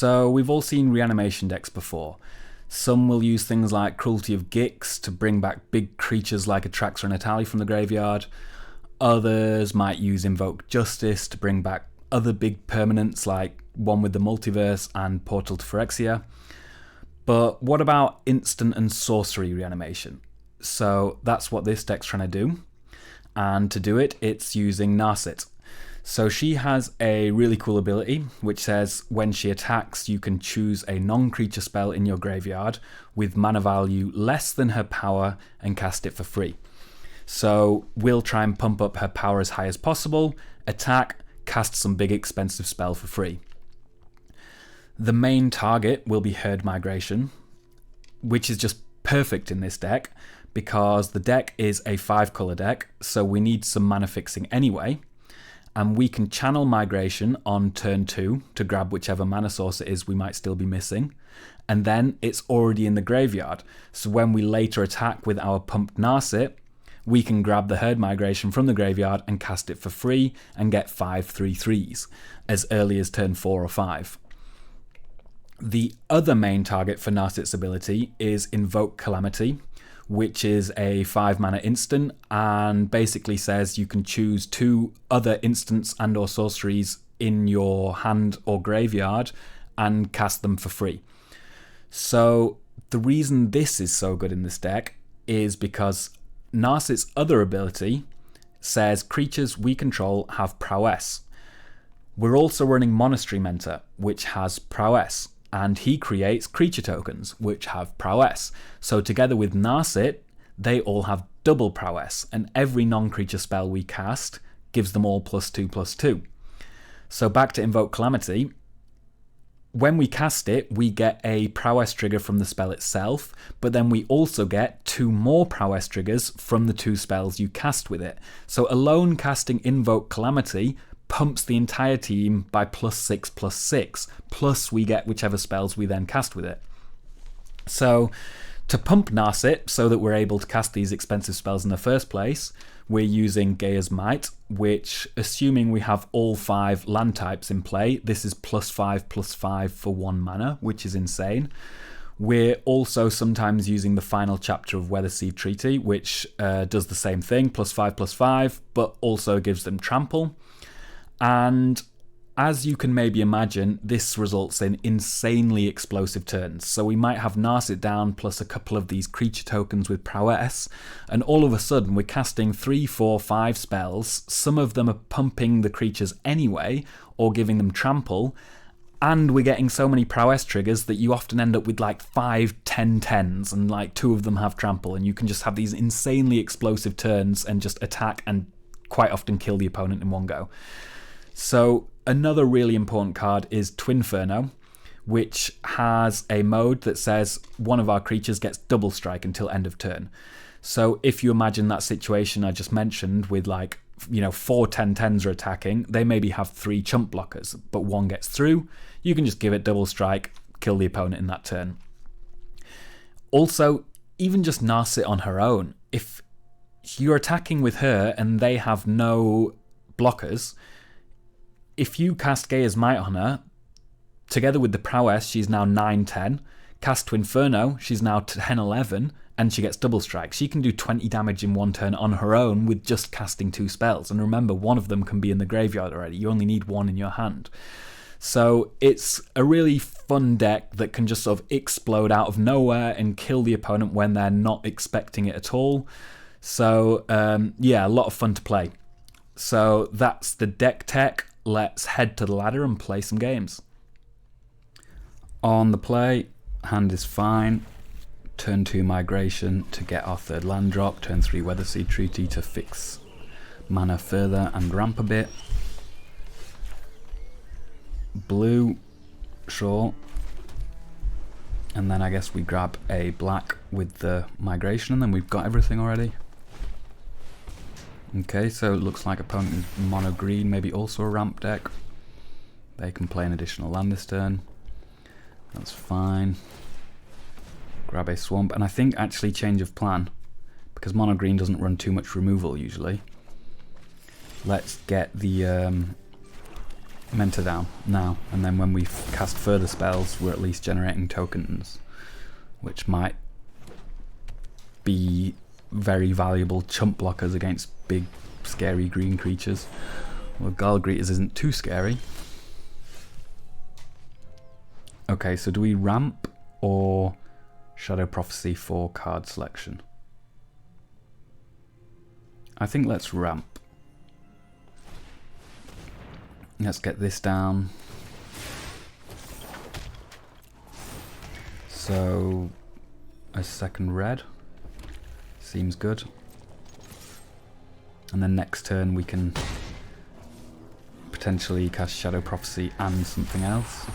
So we've all seen reanimation decks before. Some will use things like Cruelty of Gix to bring back big creatures like Atraxa and Atali from the graveyard. Others might use Invoke Justice to bring back other big permanents like one with the Multiverse and Portal to Phyrexia. But what about instant and sorcery reanimation? So that's what this deck's trying to do. And to do it, it's using Narset. So she has a really cool ability which says when she attacks, you can choose a non-creature spell in your graveyard with mana value less than her power and cast it for free. So we'll try and pump up her power as high as possible, attack, cast some big expensive spell for free. The main target will be Herd Migration, which is just perfect in this deck because the deck is a 5-color deck, so we need some mana fixing anyway. And we can channel Migration on turn 2 to grab whichever mana source it is we might still be missing. And then it's already in the graveyard. So when we later attack with our pumped Narset, we can grab the Herd Migration from the graveyard and cast it for free and get 5 3/3s as early as turn 4 or 5. The other main target for Narset's ability is Invoke Calamity, which is a 5-mana instant and basically says you can choose 2 other instants and or sorceries in your hand or graveyard and cast them for free. So the reason this is so good in this deck is because Narset's other ability says creatures we control have Prowess. We're also running Monastery Mentor, which has Prowess, and he creates creature tokens, which have Prowess. So together with Narset, they all have double Prowess, and every non-creature spell we cast gives them all +2/+2. So back to Invoke Calamity. When we cast it, we get a Prowess trigger from the spell itself, but then we also get 2 more Prowess triggers from the 2 spells you cast with it. So alone casting Invoke Calamity pumps the entire team by +6/+6, plus we get whichever spells we then cast with it. So to pump Narset so that we're able to cast these expensive spells in the first place, we're using Gaea's Might, which, assuming we have all 5 land types in play, this is +5/+5 for 1 mana, which is insane. We're also sometimes using the final chapter of Weatherseed Treaty, which does the same thing, +5/+5, but also gives them trample. And as you can maybe imagine, this results in insanely explosive turns. So we might have Narset down plus a couple of these creature tokens with Prowess, and all of a sudden we're casting 3, 4, 5 spells. Some of them are pumping the creatures anyway, or giving them trample, and we're getting so many Prowess triggers that you often end up with like 5, 10 10s, and like 2 of them have trample, and you can just have these insanely explosive turns and just attack and quite often kill the opponent in one go. So another really important card is Twinferno, which has a mode that says one of our creatures gets double strike until end of turn. So if you imagine that situation I just mentioned with 4 10/10s are attacking, they maybe have 3 chump blockers, but 1 gets through, you can just give it double strike, kill the opponent in that turn. Also, even just Narset on her own, if you're attacking with her and they have no blockers, if you cast Gaea's Might on her, together with the Prowess, she's now 9-10. Cast Twinferno, she's now 10-11, and she gets double strike. She can do 20 damage in 1 turn on her own with just casting 2 spells. And remember, one of them can be in the graveyard already. You only need 1 in your hand. So it's a really fun deck that can just sort of explode out of nowhere and kill the opponent when they're not expecting it at all. So yeah, a lot of fun to play. So that's the deck tech. Let's head to the ladder and play some games. On the play, hand is fine. Turn 2 Migration to get our 3rd land drop. Turn 3 Weatherseed Treaty to fix mana further and ramp a bit. Blue, sure. And then I guess we grab a black with the Migration and then we've got everything already. Okay, so it looks like opponent is mono green, maybe also a ramp deck. They can play an additional land this turn. That's fine. Grab a swamp, and I think actually change of plan, because mono green doesn't run too much removal usually. Let's get the Mentor down now, and then when we cast further spells, we're at least generating tokens, which might be very valuable chump blockers against big, scary green creatures. Well, Golgari isn't too scary. Okay, so do we ramp or Shadow Prophecy for card selection? I think let's ramp. Let's get this down. So, a second red seems good. And then next turn we can potentially cast Shadow Prophecy and something else.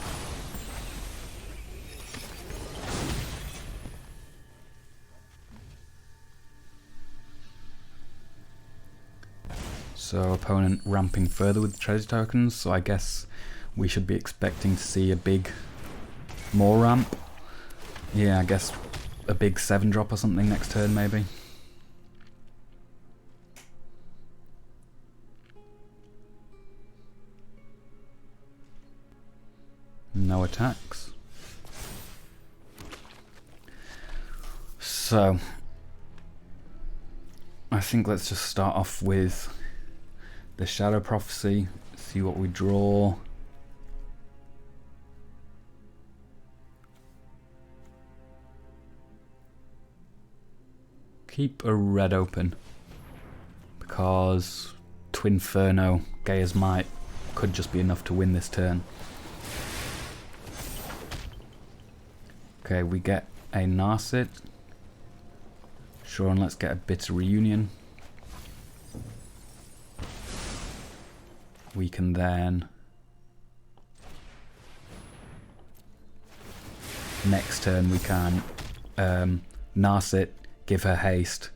So opponent ramping further with the treasure tokens, so I guess we should be expecting to see a big more ramp. Yeah, I guess a big 7-drop or something next turn maybe. No attacks. So I think let's just start off with the Shadow Prophecy, see what we draw. Keep a red open, because Twinferno, Gaea's Might, could just be enough to win this turn. Okay, we get a Narset. Sure, and let's get a Bitter Reunion. We can then next turn we can Narset, give her haste,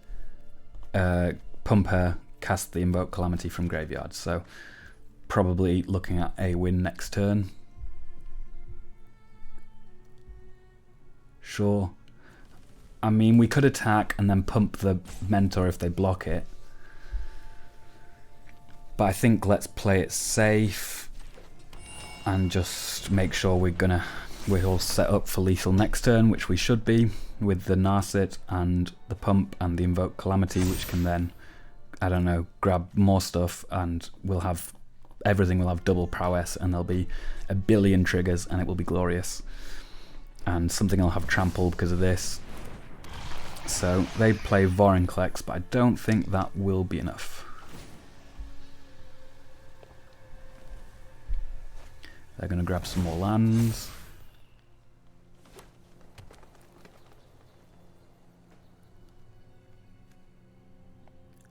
pump her, cast the Invoke Calamity from graveyard. So probably looking at a win next turn. Sure. I mean, we could attack and then pump the Mentor if they block it. But I think let's play it safe and just make sure we're all set up for lethal next turn, which we should be, with the Narset and the pump and the Invoke Calamity, which can then, I don't know, grab more stuff, and we'll have everything will have double prowess, and there'll be a billion triggers, and it will be glorious. And something will have trample because of this. So they play Vorinclex, but I don't think that will be enough. They're going to grab some more lands.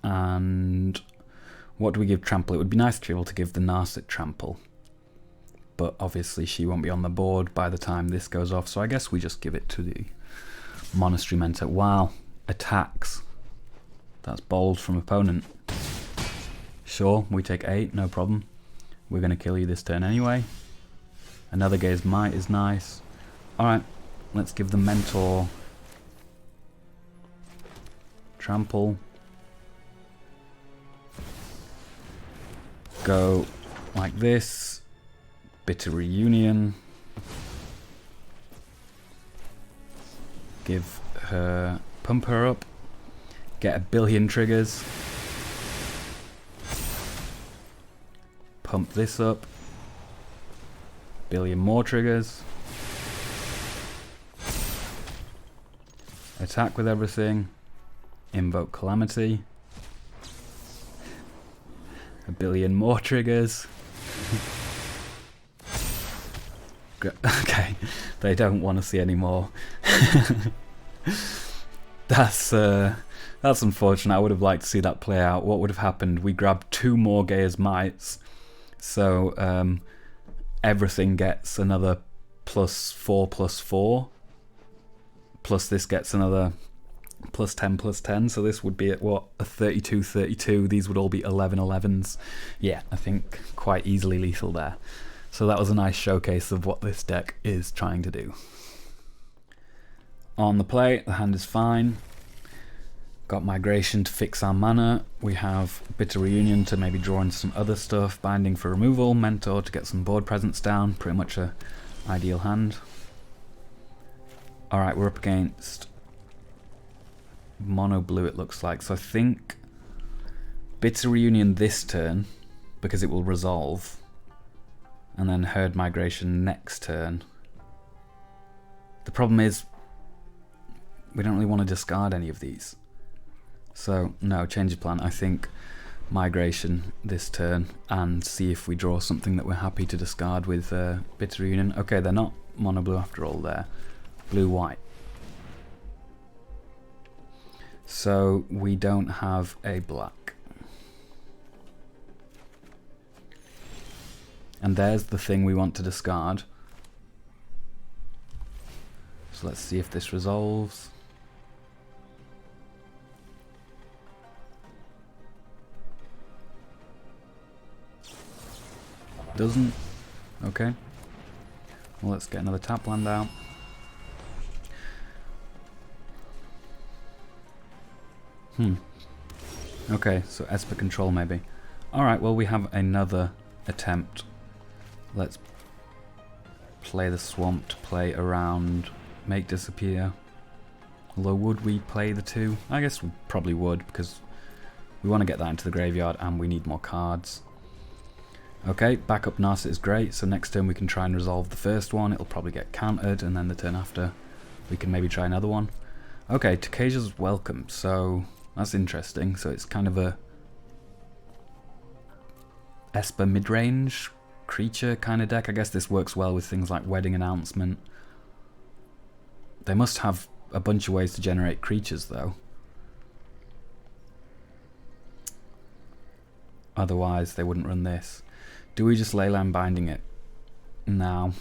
And what do we give trample? It would be nice to be able to give the Narset trample, but obviously she won't be on the board by the time this goes off, so I guess we just give it to the Monastery Mentor. Wow, attacks. That's bold from opponent. Sure, we take 8, no problem. We're going to kill you this turn anyway. Another Gaea's Might is nice. Alright, let's give the Mentor trample. Go like this. Bitter Reunion. Give her, pump her up. Get a billion triggers. Pump this up. Billion more triggers. Attack with everything. Invoke Calamity. A billion more triggers. Okay, they don't want to see any more. That's unfortunate. I would have liked to see that play out. What would have happened? We grabbed 2 more Gaea's Mights, so everything gets another +4/+4, plus this gets another +10/+10, so this would be at what, a 32/32. These would all be 11/11s. Yeah, I think quite easily lethal there. So that was a nice showcase of what this deck is trying to do. On the play, the hand is fine. Got Migration to fix our mana. We have Bitter Reunion to maybe draw into some other stuff. Binding for removal. Mentor to get some board presence down. Pretty much a ideal hand. Alright, we're up against mono blue it looks like. So I think Bitter Reunion this turn, because it will resolve. And then Herd Migration next turn. The problem is, we don't really want to discard any of these. So, no, change of plan. I think Migration this turn and see if we draw something that we're happy to discard with Bitter Reunion. Okay, they're not mono blue after all, they're blue-white. So, we don't have a black. And there's the thing we want to discard. So let's see if this resolves. Doesn't. Okay. Well, let's get another tap land out. Okay, so Esper control maybe. Alright, well we have another attempt. Let's play the swamp to play around, make disappear. Although would we play the two? I guess we probably would, because we want to get that into the graveyard and we need more cards. Okay, backup Narset is great, so next turn we can try and resolve the first one. It'll probably get countered, and then the turn after we can maybe try another one. Okay, Tokasia's welcome, so that's interesting. So it's kind of a Esper midrange creature kind of deck. I guess this works well with things like Wedding Announcement. They must have a bunch of ways to generate creatures though. Otherwise they wouldn't run this. Do we just Leyline Binding it? No.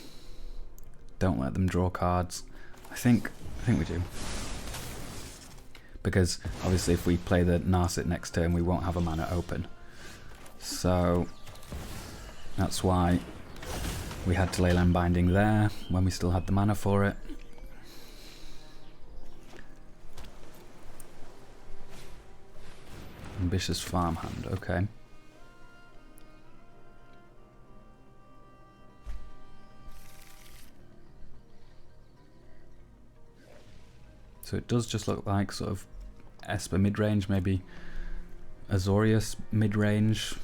Don't let them draw cards. I think we do. Because obviously if we play the Narset next turn we won't have a mana open. So that's why we had to Leyline Binding there when we still had the mana for it. Ambitious Farmhand, okay. So it does just look like sort of Esper midrange, maybe Azorius midrange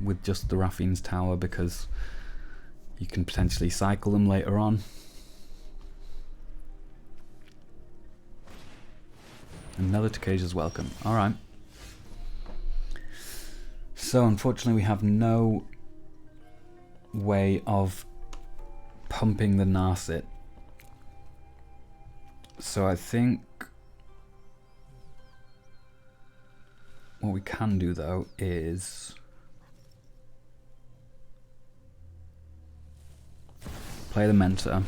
with just the Raffine's Tower, because you can potentially cycle them later on. Another Tokasia's welcome. Alright. So unfortunately we have no way of pumping the Narset. So I think what we can do though is play the Mentor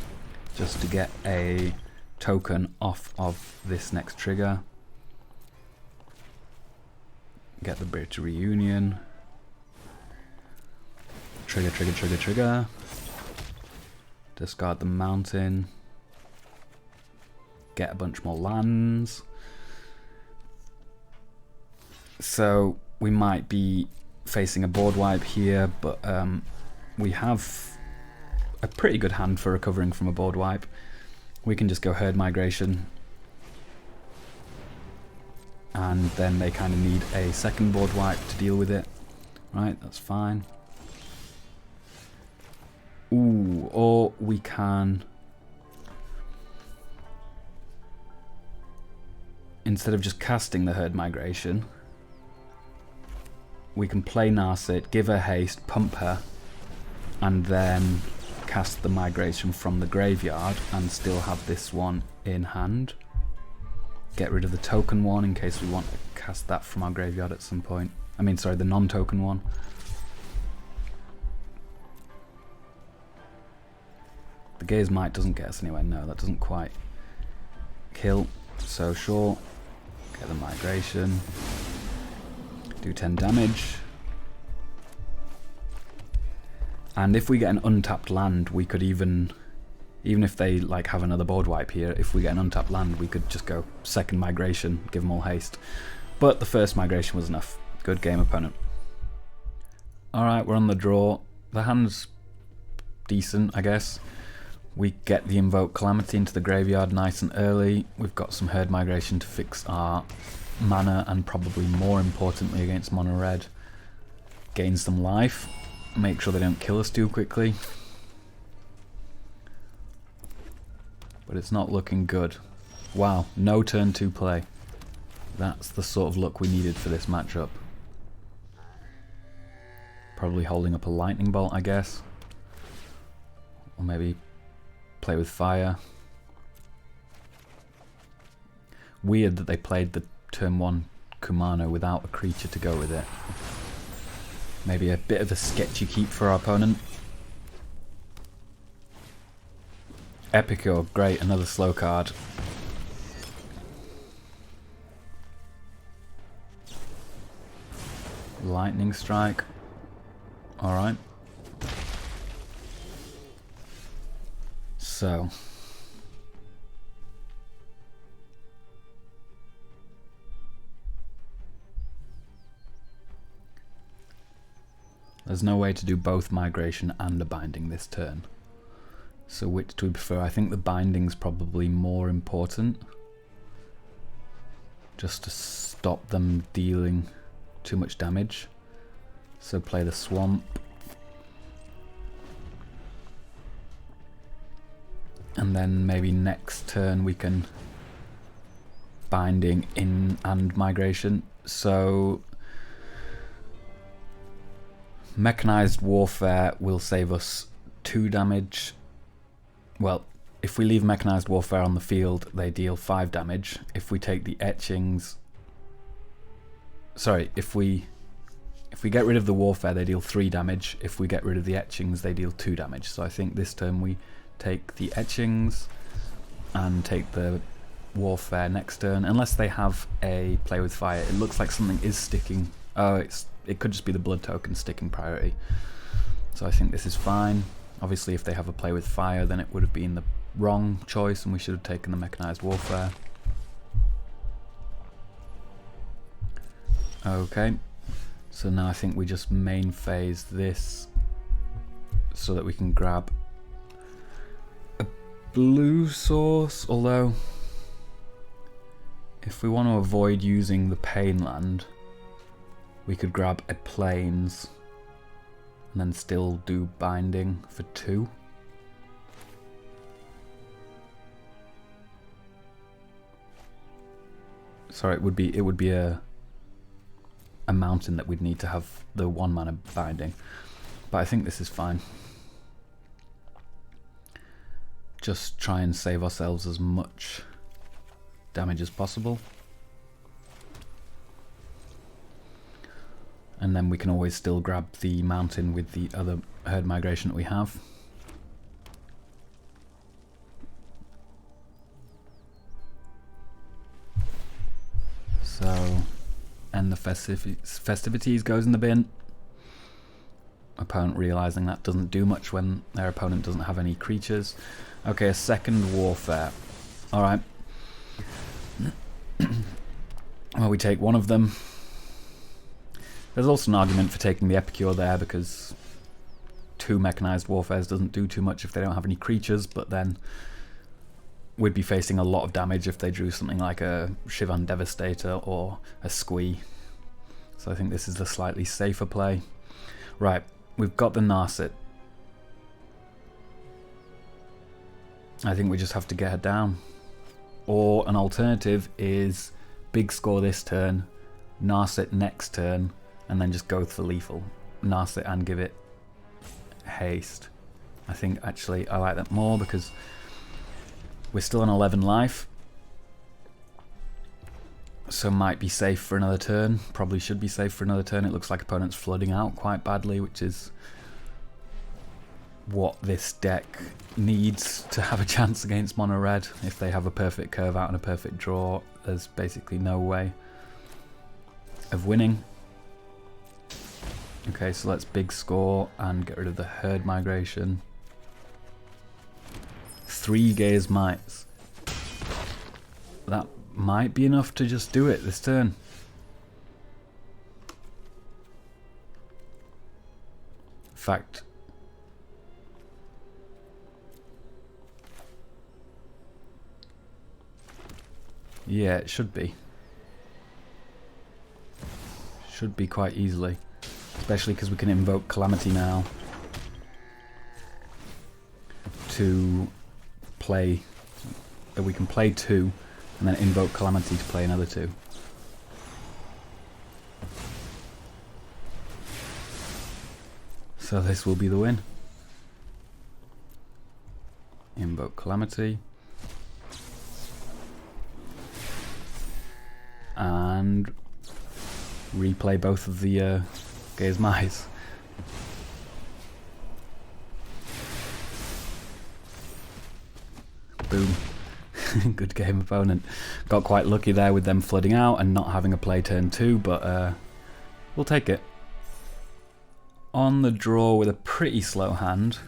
just to get a token off of this next trigger. Get the Bitter Reunion. Trigger, trigger, trigger, trigger. Discard the mountain. Get a bunch more lands. So we might be facing a board wipe here, but we have a pretty good hand for recovering from a board wipe. We can just go Herd Migration, and then they kind of need a second board wipe to deal with it. Right, that's fine. Ooh, or we can, instead of just casting the Herd Migration, we can play Narset, give her haste, pump her, and then cast the Migration from the graveyard and still have this one in hand. Get rid of the token one in case we want to cast that from our graveyard at some point. I mean, sorry, the non-token one. The Gaea's Might doesn't get us anywhere. No, that doesn't quite kill. So sure, get the Migration. Do 10 damage. And if we get an untapped land, we could even Even if they like have another board wipe here, if we get an untapped land, we could just go second migration, give them all haste. But the first migration was enough. Good game, opponent. Alright, we're on the draw. The hand's decent, I guess. We get the Invoke Calamity into the graveyard nice and early. We've got some herd migration to fix our mana, and probably more importantly against mono red, gain some life. Make sure they don't kill us too quickly. But it's not looking good. Wow, no turn 2 play. That's the sort of luck we needed for this matchup. Probably holding up a lightning bolt, I guess. Or maybe play with fire. Weird that they played the turn 1 Kumano without a creature to go with it. Maybe a bit of a sketchy keep for our opponent. Epico, great, another slow card. Lightning Strike. Alright. So. There's no way to do both migration and a binding this turn. So which do we prefer? I think the binding's probably more important. Just to stop them dealing too much damage. So play the swamp. And then maybe next turn we can binding in and migration. So Mechanized Warfare will save us 2 damage. Well, if we leave Mechanized Warfare on the field, they deal 5 damage. If we take the etchings... Sorry, if we get rid of the Warfare, they deal 3 damage. If we get rid of the etchings, they deal 2 damage. So I think this turn we take the etchings and take the Warfare next turn. Unless they have a play with fire. It looks like something is sticking. Oh, it could just be the blood token sticking priority. So I think this is fine. Obviously if they have a play with fire, then it would have been the wrong choice and we should have taken the Mechanized Warfare. Okay, so now I think we just main phase this so that we can grab a blue source, although if we want to avoid using the Pain Land, we could grab a Plains and then still do binding for 2. Sorry, it would be a mountain that we'd need to have the 1 mana binding. But I think this is fine. Just try and save ourselves as much damage as possible. And then we can always still grab the mountain with the other herd migration that we have. So, and the festivities goes in the bin. Opponent realizing that doesn't do much when their opponent doesn't have any creatures. Okay, a second Warfare. Alright. Well, we take one of them. There's also an argument for taking the Epicure there because 2 Mechanized Warfares doesn't do too much if they don't have any creatures, but then we'd be facing a lot of damage if they drew something like a Shivan Devastator or a Squee. So I think this is the slightly safer play. Right, we've got the Narset. I think we just have to get her down. Or an alternative is big score this turn, Narset next turn, and then just go for lethal. Narset and give it haste. I think actually I like that more because we're still on 11 life. So might be safe for another turn. Probably should be safe for another turn. It looks like opponent's flooding out quite badly, which is what this deck needs to have a chance against mono red. If they have a perfect curve out and a perfect draw, there's basically no way of winning. Okay, so let's big score and get rid of the herd migration. 3 Gaea's Mites. That might be enough to just do it this turn. In fact, yeah, it should be. Should be quite easily. Especially because we can invoke Calamity now to play. We can play 2 and then invoke Calamity to play another 2. So this will be the win. Invoke Calamity. And replay both of the Gaea's Mites. Boom. Good game, opponent. Got quite lucky there with them flooding out and not having a play turn 2, but we'll take it. On the draw with a pretty slow hand,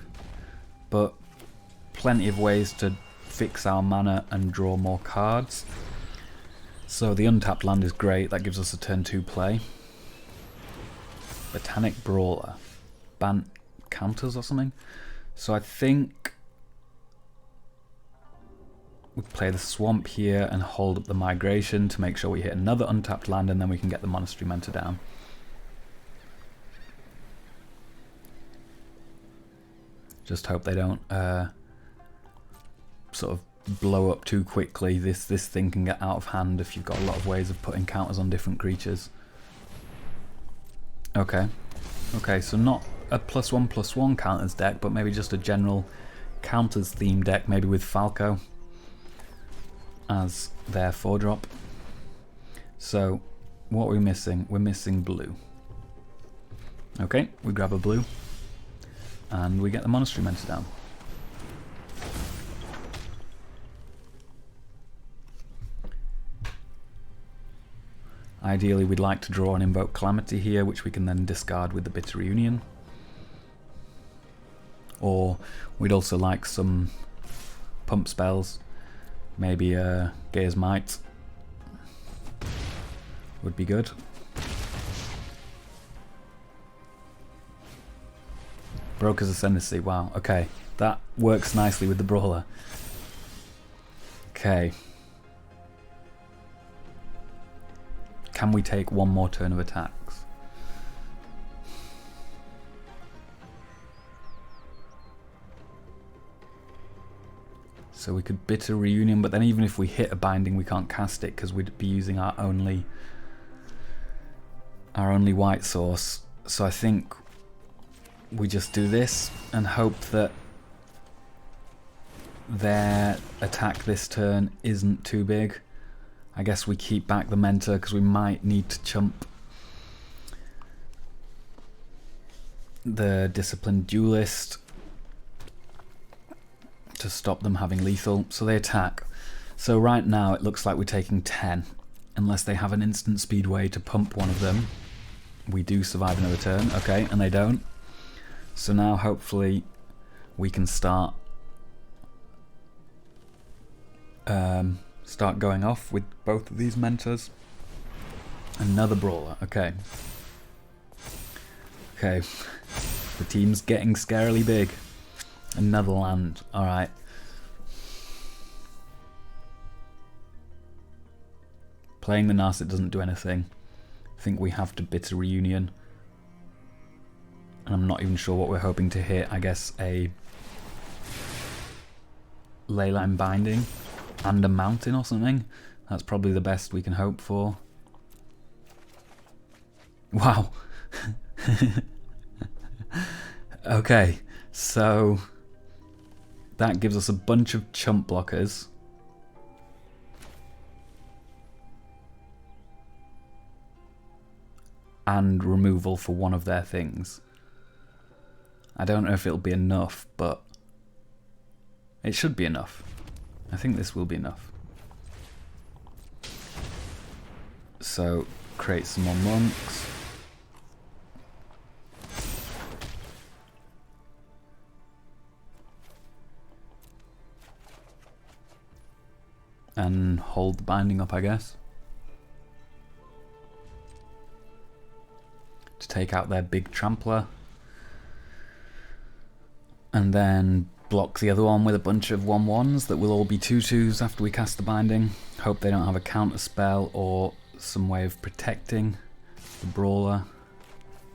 but plenty of ways to fix our mana and draw more cards. So the untapped land is great, that gives us a turn 2 play. Botanic Brawler. Bant counters or something. So I think we play the Swamp here and hold up the Migration to make sure we hit another untapped land, and then we can get the Monastery Mentor down. Just hope they don't sort of blow up too quickly. This thing can get out of hand if you've got a lot of ways of putting counters on different creatures. Okay, so not a +1/+1 counters deck, but maybe just a general counters theme deck, maybe with Falco as their 4-drop. So what are we missing? We're missing blue. Okay, we grab a blue and we get the Monastery Mentor down. Ideally we'd like to draw an Invoke Calamity here, which we can then discard with the Bitter Reunion. Or we'd also like some pump spells. Maybe Gaea's Might would be good. Broker's Ascendancy, wow, okay. That works nicely with the Brawler. Okay. Can we take one more turn of attacks? So we could Bitter Reunion, but then even if we hit a binding we can't cast it because we'd be using our only white source. So I think we just do this and hope that their attack this turn isn't too big. I guess we keep back the Mentor because we might need to chump the Disciplined Duelist to stop them having lethal. So they attack. So right now it looks like we're taking 10. Unless they have an instant speed way to pump one of them. We do survive another turn. Okay, and they don't. So now hopefully we can start going off with both of these Mentors. Another Brawler, okay. Okay, the team's getting scarily big. Another land, alright. Playing the Narset doesn't do anything. I think we have to Bitter Reunion. And I'm not even sure what we're hoping to hit. I guess a Leyline Binding and a Mountain or something. That's probably the best we can hope for. Wow. Okay, so that gives us a bunch of chump blockers. And removal for one of their things. I don't know if it'll be enough, but it should be enough. I think this will be enough. So, create some more monks. and hold the binding up, I guess. To take out their big trampler. And then block the other one with a bunch of 1/1s that will all be 2/2s after we cast the binding. Hope they don't have a counter spell or some way of protecting the brawler.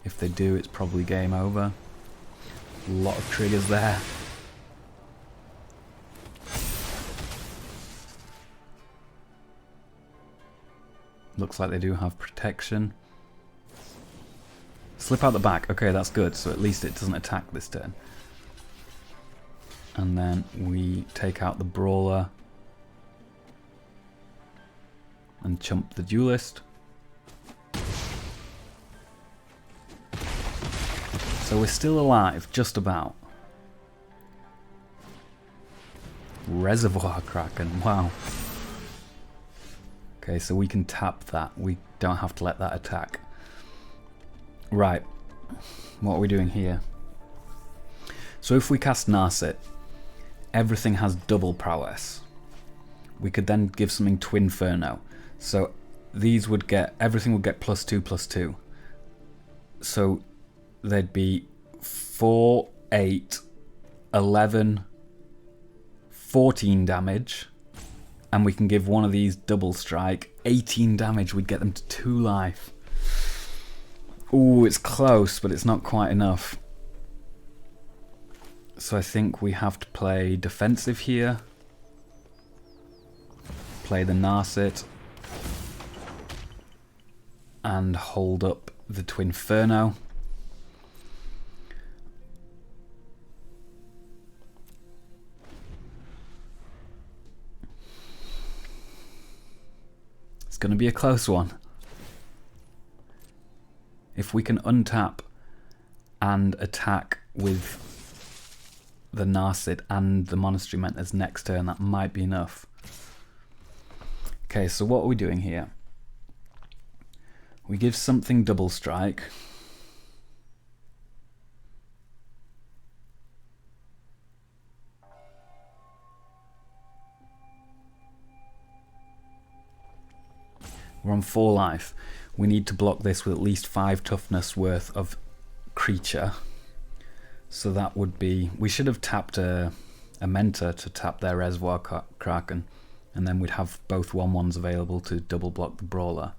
If they do, it's probably game over. A lot of triggers there. Looks like they do have protection. Slip out the back. Okay, that's good. So at least it doesn't attack this turn. And then we take out the brawler and chump the duelist. So we're still alive, just about. Reservoir Kraken, wow. Okay, so we can tap that. We don't have to let that attack. Right, what are we doing here? So if we cast Narset, everything has double prowess. We could then give something Twinferno. So these would get, everything would get +2/+2. So they'd be 4, 8, 11, 14 damage. And we can give one of these double strike. 18 damage, we'd get them to 2 life. Ooh, it's close, but it's not quite enough. So I think we have to play defensive here. Play the Narset. And hold up the Twinferno. It's going to be a close one. If we can untap and attack with the Narset and the Monastery Mentor's next turn, that might be enough. Okay, so what are we doing here? We give something double strike. We're on 4 life. We need to block this with at least 5 toughness worth of creature. So that would be... We should have tapped a Mentor to tap their Reservoir Kraken. And then we'd have both 1/1s available to double block the Brawler.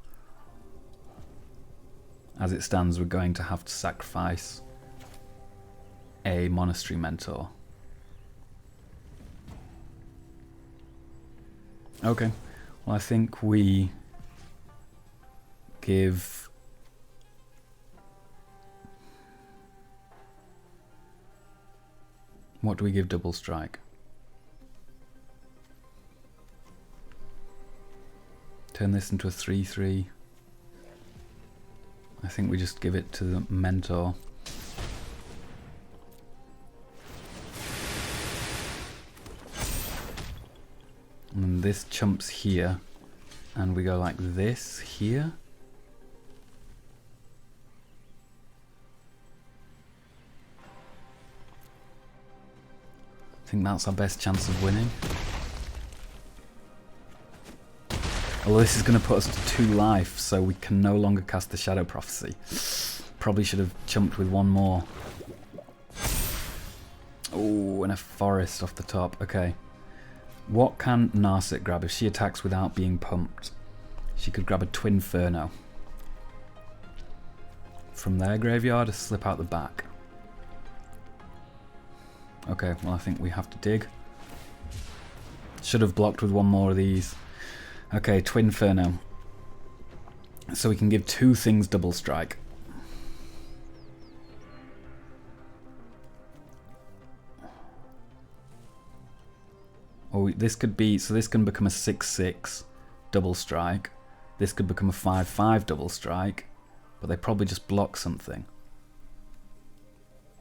As it stands, we're going to have to sacrifice a Monastery Mentor. Okay. Well, I think we... give what do we give double strike? Turn this into a 3/3. I think we just give it to the Mentor. And this chumps here, and we go like this here. I think that's our best chance of winning. Although this is going to put us to 2 life, so we can no longer cast the Shadow Prophecy. Probably should have chumped with 1 more. Oh, and a forest off the top. Okay. What can Narset grab? If she attacks without being pumped, she could grab a Twinferno. From their graveyard, slip out the back. Okay, well I think we have to dig. Should have blocked with 1 more of these. Okay, Twinferno. So we can give 2 things double strike. Oh, this could be, so this can become a 6/6 double strike. This could become a 5/5 double strike, but they probably just block something.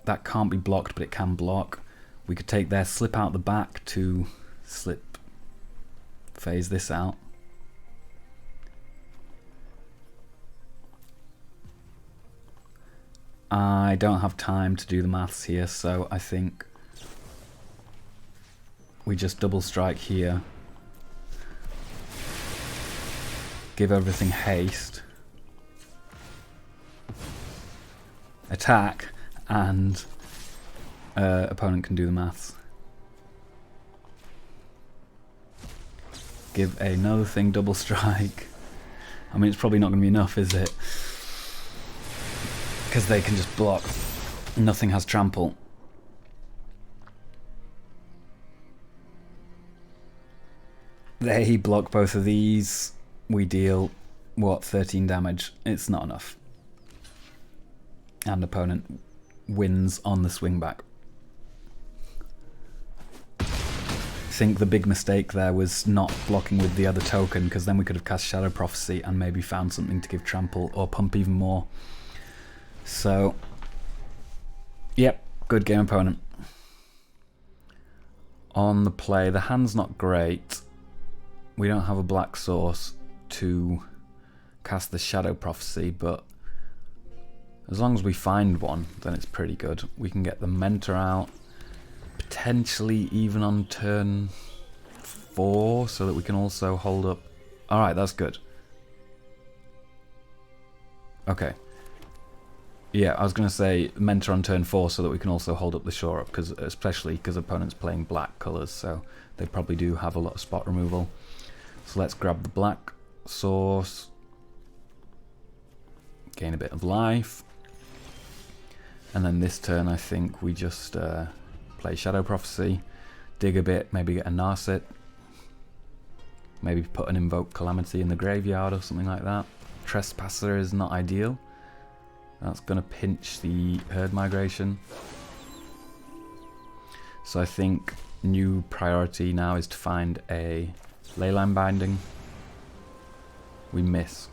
That can't be blocked, but it can block. We could take their slip out the back to phase this out. I don't have time to do the maths here, so I think we just double strike here. give everything haste, attack, and opponent can do the maths. Give another thing double strike. I mean, it's probably not going to be enough, is it? Because they can just block. Nothing has trample. They block both of these. We deal, what, 13 damage. It's not enough. And opponent wins on the swing back. I think the big mistake there was not blocking with the other token, because then we could have cast Shadow Prophecy and maybe found something to give trample or pump even more. So, yep, good game opponent. On the play, the hand's not great. We don't have a black source to cast the Shadow Prophecy, but as long as we find one, then it's pretty good. We can get the Mentor out, potentially even on turn 4, so that we can also hold up. Alright, that's good. Okay. Yeah, I was going to say Mentor on turn 4 so that we can also hold up the shore up, especially because opponent's playing black colours, so they probably do have a lot of spot removal. So let's grab the black source, gain a bit of life, and then this turn I think we just play Shadow Prophecy, dig a bit, maybe get a Narset, maybe put an Invoke Calamity in the graveyard or something like that. Trespasser is not ideal. That's going to pinch the Herd Migration. So I think new priority now is to find a Leyline Binding. We miss.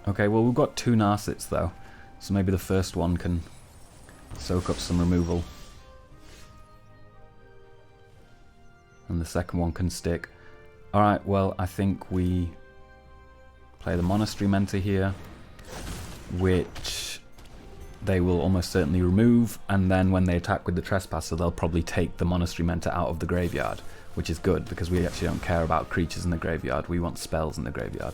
Okay, well we've got 2 Narsets though, so maybe the first one can soak up some removal. And the second one can stick. Alright, well I think we play the Monastery Mentor here, which they will almost certainly remove, and then when they attack with the Trespasser they'll probably take the Monastery Mentor out of the graveyard, which is good because we actually don't care about creatures in the graveyard, we want spells in the graveyard.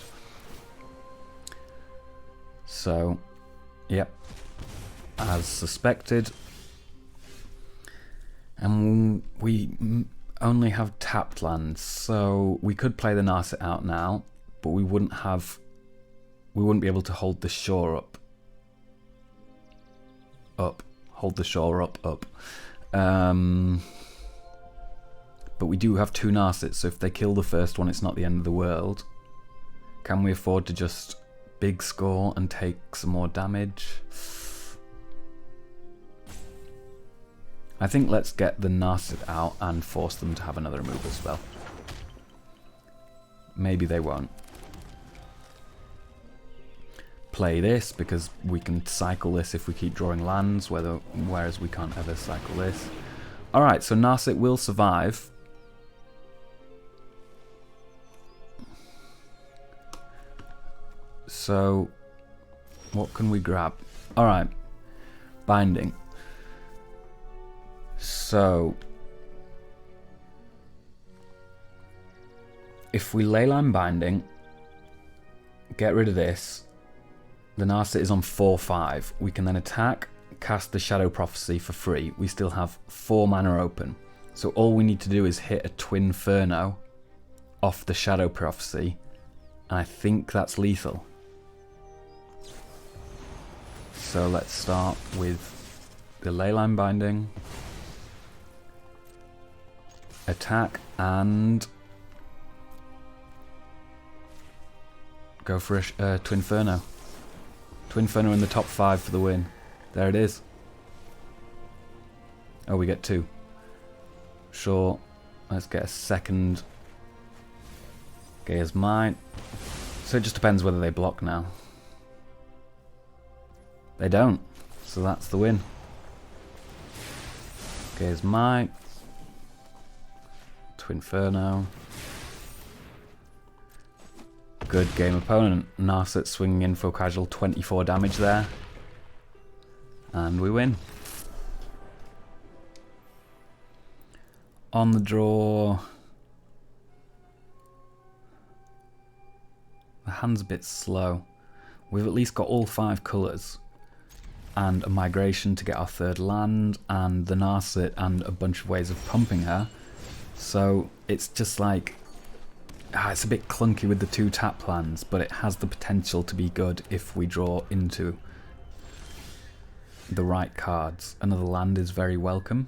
So, yep, as suspected. And we only have tapped lands, so we could play the Narset out now, but we wouldn't be able to hold the shore up. Hold the shore up. But we do have 2 Narsets, so if they kill the first one, it's not the end of the world. Can we afford to just big score and take some more damage? I think let's get the Narset out and force them to have another removal spell. Maybe they won't. Play this because we can cycle this if we keep drawing lands, whereas we can't ever cycle this. Alright, so Narset will survive. So, what can we grab? Alright, Binding. So, if we Leyline Binding, get rid of this, the Narset is on 4/5. We can then attack, cast the Shadow Prophecy for free. We still have 4 mana open. So all we need to do is hit a Twinferno off the Shadow Prophecy, and I think that's lethal. So let's start with the Leyline Binding, attack, and go for a Twinferno. Twinferno in the top 5 for the win. There it is. Oh, we get 2. Sure. Let's get a second Gaea's Might. So it just depends whether they block now. They don't. So that's the win. Gaea's Might. Twinferno. Good game opponent. Narset swinging in for casual 24 damage there. And we win. On the draw, hand's a bit slow. We've at least got all 5 colours. And a migration to get our 3rd land, and the Narset, and a bunch of ways of pumping her. So it's just like... it's a bit clunky with the 2 tap plans, but it has the potential to be good if we draw into the right cards. Another land is very welcome.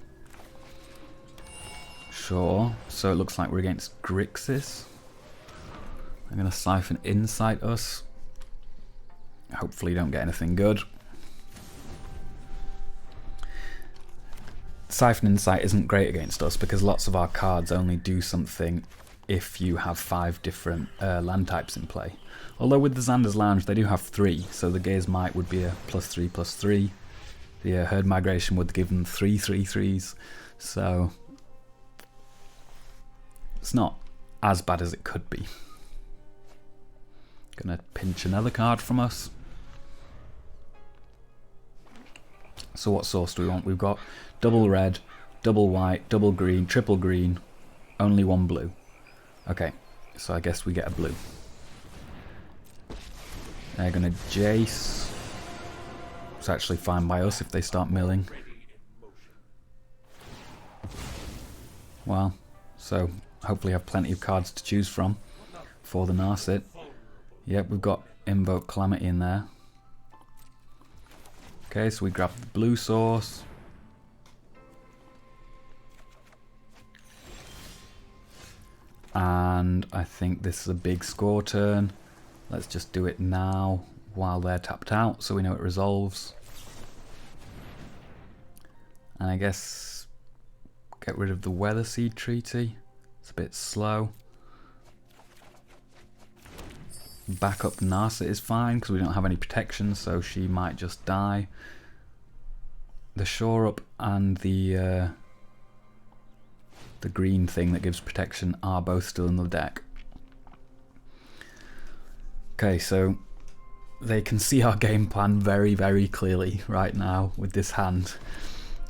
Sure, so it looks like we're against Grixis. I'm going to Siphon Insight us. Hopefully don't get anything good. Siphon Insight isn't great against us because lots of our cards only do something if you have 5 different land types in play. Although with the Xander's Lounge they do have 3, so the Gaea's Might would be a +3/+3. The Herd Migration would give them 3 3/3s, so it's not as bad as it could be. Gonna pinch another card from us. So what source do we want? We've got double red, double white, double green, triple green, only 1 blue. Okay, so I guess we get a blue. They're gonna Jace. It's actually fine by us if they start milling. Well, so hopefully have plenty of cards to choose from for the Narset. Yep, we've got Invoke Calamity in there. Okay, so we grab the blue source. And I think this is a big score turn. Let's just do it now while they're tapped out so we know it resolves. And I guess get rid of the Weather Seed Treaty. It's a bit slow. Backup Narset is fine because we don't have any protection, so she might just die. The Shore Up and the green thing that gives protection are both still in the deck. Okay, so they can see our game plan very, very clearly right now with this hand.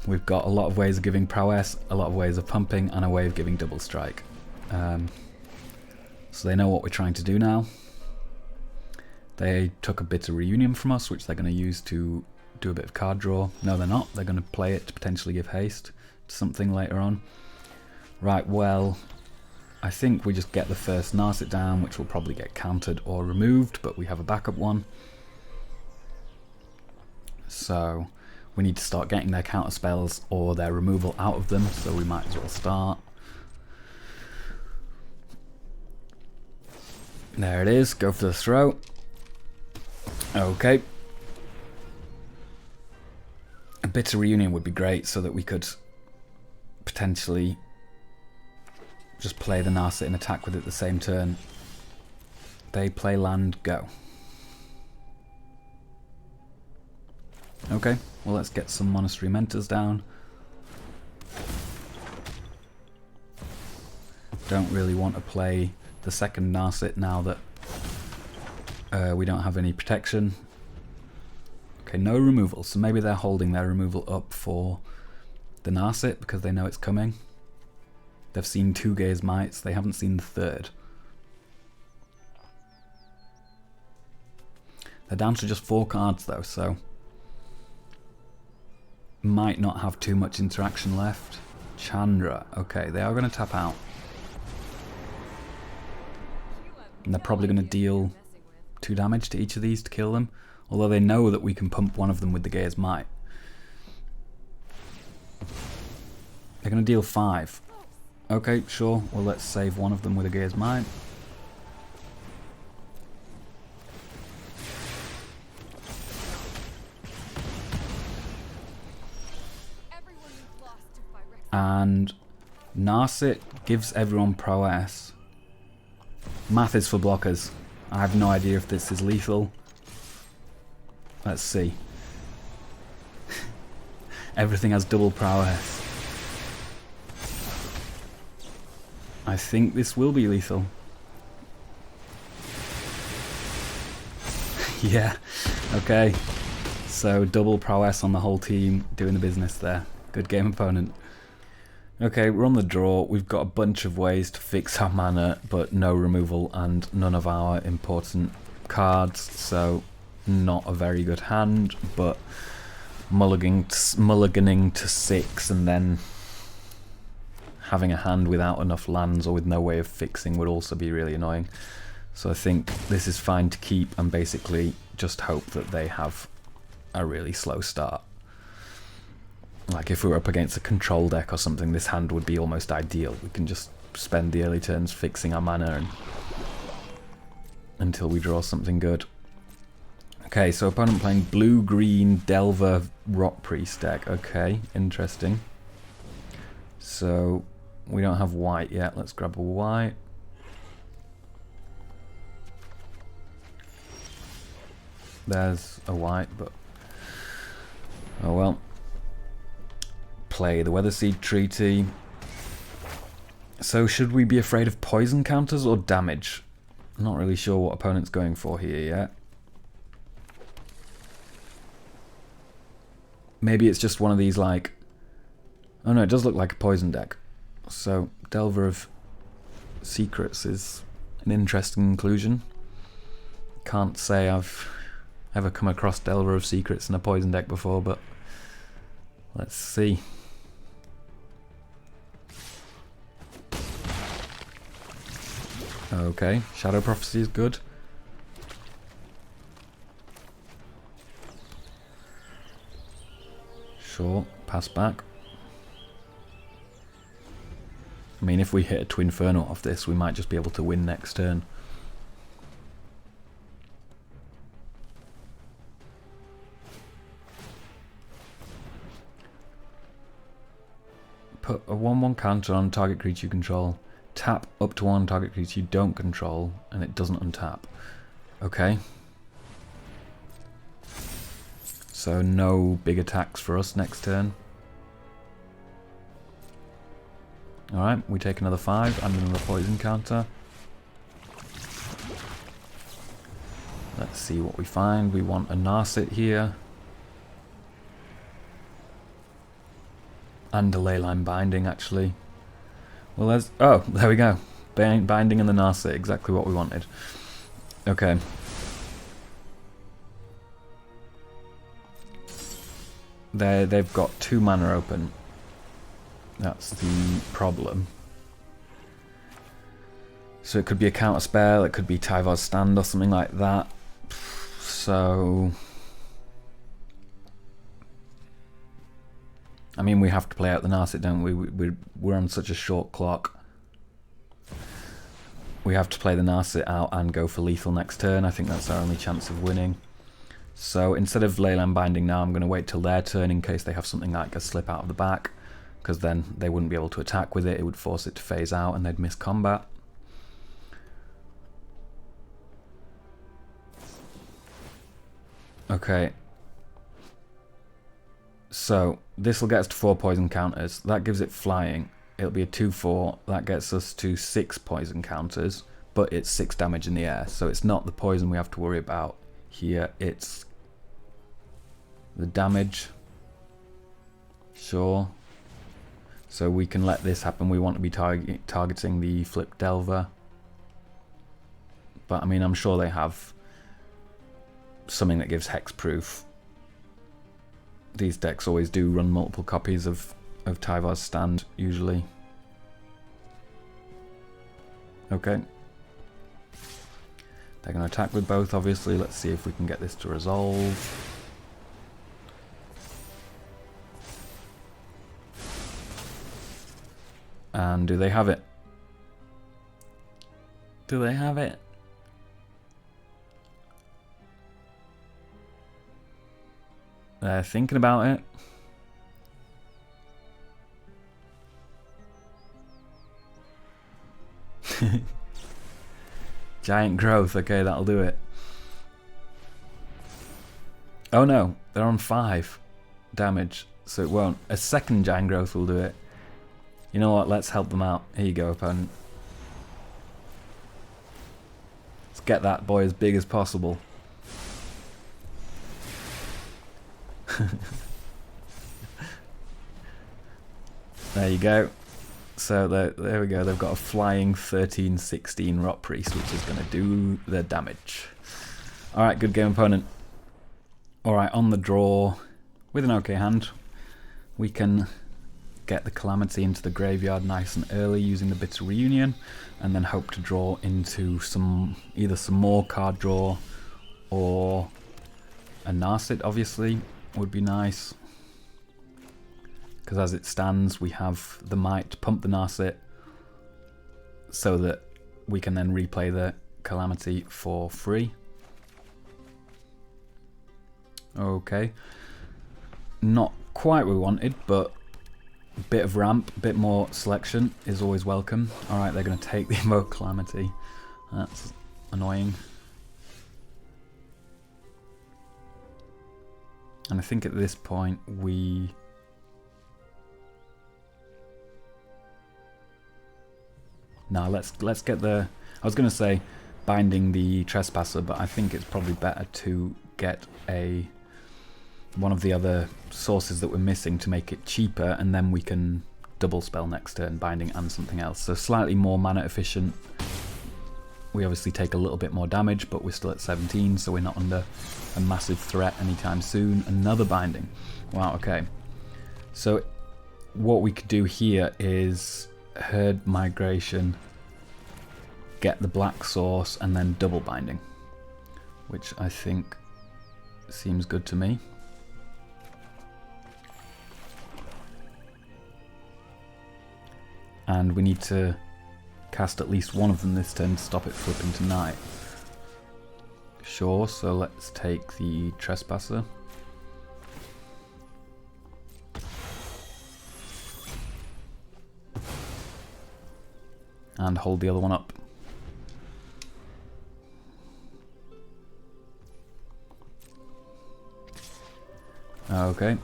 We've got a lot of ways of giving Prowess, a lot of ways of pumping, and a way of giving double strike. So they know what we're trying to do now. They took a bit of Reunion from us, which they're going to use to do a bit of card draw. No, they're not. They're going to play it to potentially give haste to something later on. Right, well, I think we just get the first Narset down, which will probably get countered or removed, but we have a backup one. So we need to start getting their counter spells or their removal out of them, so we might as well start. There it is, go for the throw. Okay. A bit of Reunion would be great so that we could potentially just play the Narset and attack with it the same turn. They play land, go. Okay, well let's get some Monastery Mentors down. Don't really want to play the second Narset now that we don't have any protection. Okay, no removal, so maybe they're holding their removal up for the Narset because they know it's coming. They've seen 2 Gaea's Mights, they haven't seen the 3rd. They're down to just 4 cards though, so might not have too much interaction left. Chandra, okay, they are going to tap out. And they're probably going to deal 2 damage to each of these to kill them, although they know that we can pump one of them with the Gaea's Might. They're going to deal 5. Okay, sure, well let's save one of them with a Gaea's Might. And Narset gives everyone Prowess. Math is for blockers. I have no idea if this is lethal. Let's see. Everything has double Prowess. I think this will be lethal. Yeah, okay. So double Prowess on the whole team, doing the business there. Good game, opponent. Okay, we're on the draw. We've got a bunch of ways to fix our mana, but no removal and none of our important cards, so not a very good hand, but mulliganing to 6 and then having a hand without enough lands or with no way of fixing would also be really annoying. So I think this is fine to keep and basically just hope that they have a really slow start. Like if we were up against a control deck or something, this hand would be almost ideal. We can just spend the early turns fixing our mana until we draw something good. Okay, so opponent playing blue-green Delver Rock Priest deck. Okay, interesting. So we don't have white yet. Let's grab a white. There's a white, but oh well. Play the Weatherseed Treaty. So should we be afraid of poison counters or damage? I'm not really sure what opponent's going for here yet. Maybe it's just one of these like... Oh no, it does look like a poison deck. So Delver of Secrets is an interesting inclusion. Can't say I've ever come across Delver of Secrets in a poison deck before, but let's see. Okay, Shadow Prophecy is good. Sure, pass back. I mean, if we hit a Twinferno off this, we might just be able to win next turn. Put a 1/1 counter on target creature you control. Tap up to 1 target creature you don't control, and it doesn't untap. Okay. So no big attacks for us next turn. Alright, we take another 5 and another poison counter. Let's see what we find. We want a Narset here. And a Leyline Binding, actually. Well, there's... Oh, there we go. Binding and the Narset, exactly what we wanted. Okay. They've got 2 mana open. That's the problem. So it could be a counter spell, it could be Tyvar's Stand or something like that. So... I mean, we have to play out the Narset, don't we? We're on such a short clock. We have to play the Narset out and go for lethal next turn. I think that's our only chance of winning. So instead of Leyline Binding now, I'm going to wait till their turn in case they have something like a slip out of the back, because then they wouldn't be able to attack with it. It would force it to phase out and they'd miss combat. Okay. So this will get us to 4 poison counters. That gives it flying. It'll be a 2/4. That gets us to 6 poison counters, but it's 6 damage in the air. So it's not the poison we have to worry about here. It's the damage. Sure. So we can let this happen. We want to be targeting the Flip Delver. But I mean, I'm sure they have something that gives hexproof. These decks always do run multiple copies of Tyvar's Stand, usually. Okay. They're going to attack with both, obviously. Let's see if we can get this to resolve. And do they have it? Do they have it? They're thinking about it. Giant growth, okay, that'll do it. Oh no, they're on 5 damage, so it won't. A second giant growth will do it. You know what, let's help them out. Here you go, opponent. Let's get that boy as big as possible. There you go. So there we go. They've got a flying 13/16 Rot Priest, which is going to do the damage. Alright, good game, opponent. Alright, on the draw, with an okay hand, we can get the Calamity into the graveyard nice and early using the Bitter Reunion, and then hope to draw into either some more card draw or a Narset, obviously, would be nice. Because as it stands, we have the might to pump the Narset so that we can then replay the Calamity for free. Okay. Not quite what we wanted, but a bit of ramp, a bit more selection is always welcome. Alright, they're going to take the Invoke Calamity. That's annoying. And I think at this point we... No, let's get the... I was going to say binding the Trespasser, but I think it's probably better to get one of the other sources that we're missing to make it cheaper, and then we can double spell next turn, binding and something else. So slightly more mana efficient. We obviously take a little bit more damage, but we're still at 17, so we're not under a massive threat anytime soon. Another binding. Wow, okay. So what we could do here is herd migration, get the black source, and then double binding, which I think seems good to me. And we need to cast at least one of them this turn to stop it flipping to night. Sure, so let's take the Trespasser. And hold the other one up. Okay.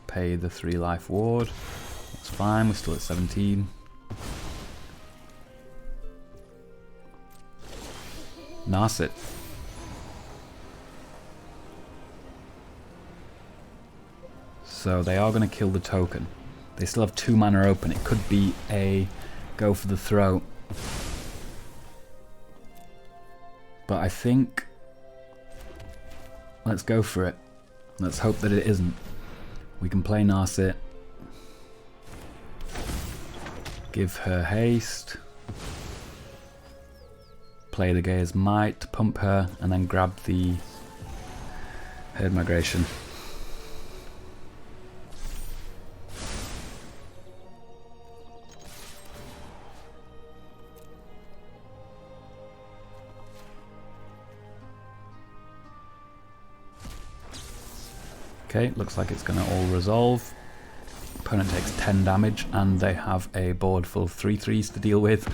Pay the 3 life ward. That's fine, we're still at 17. Narset. So they are going to kill the token. They still have 2 mana open. It could be a go for the throat. But I think... let's go for it. Let's hope that it isn't. We can play Narset. Give her haste. Play the Gaea's Might to pump her, and then grab the herd migration. Okay, looks like it's going to all resolve. Opponent takes 10 damage, and they have a board full of 3/3s to deal with.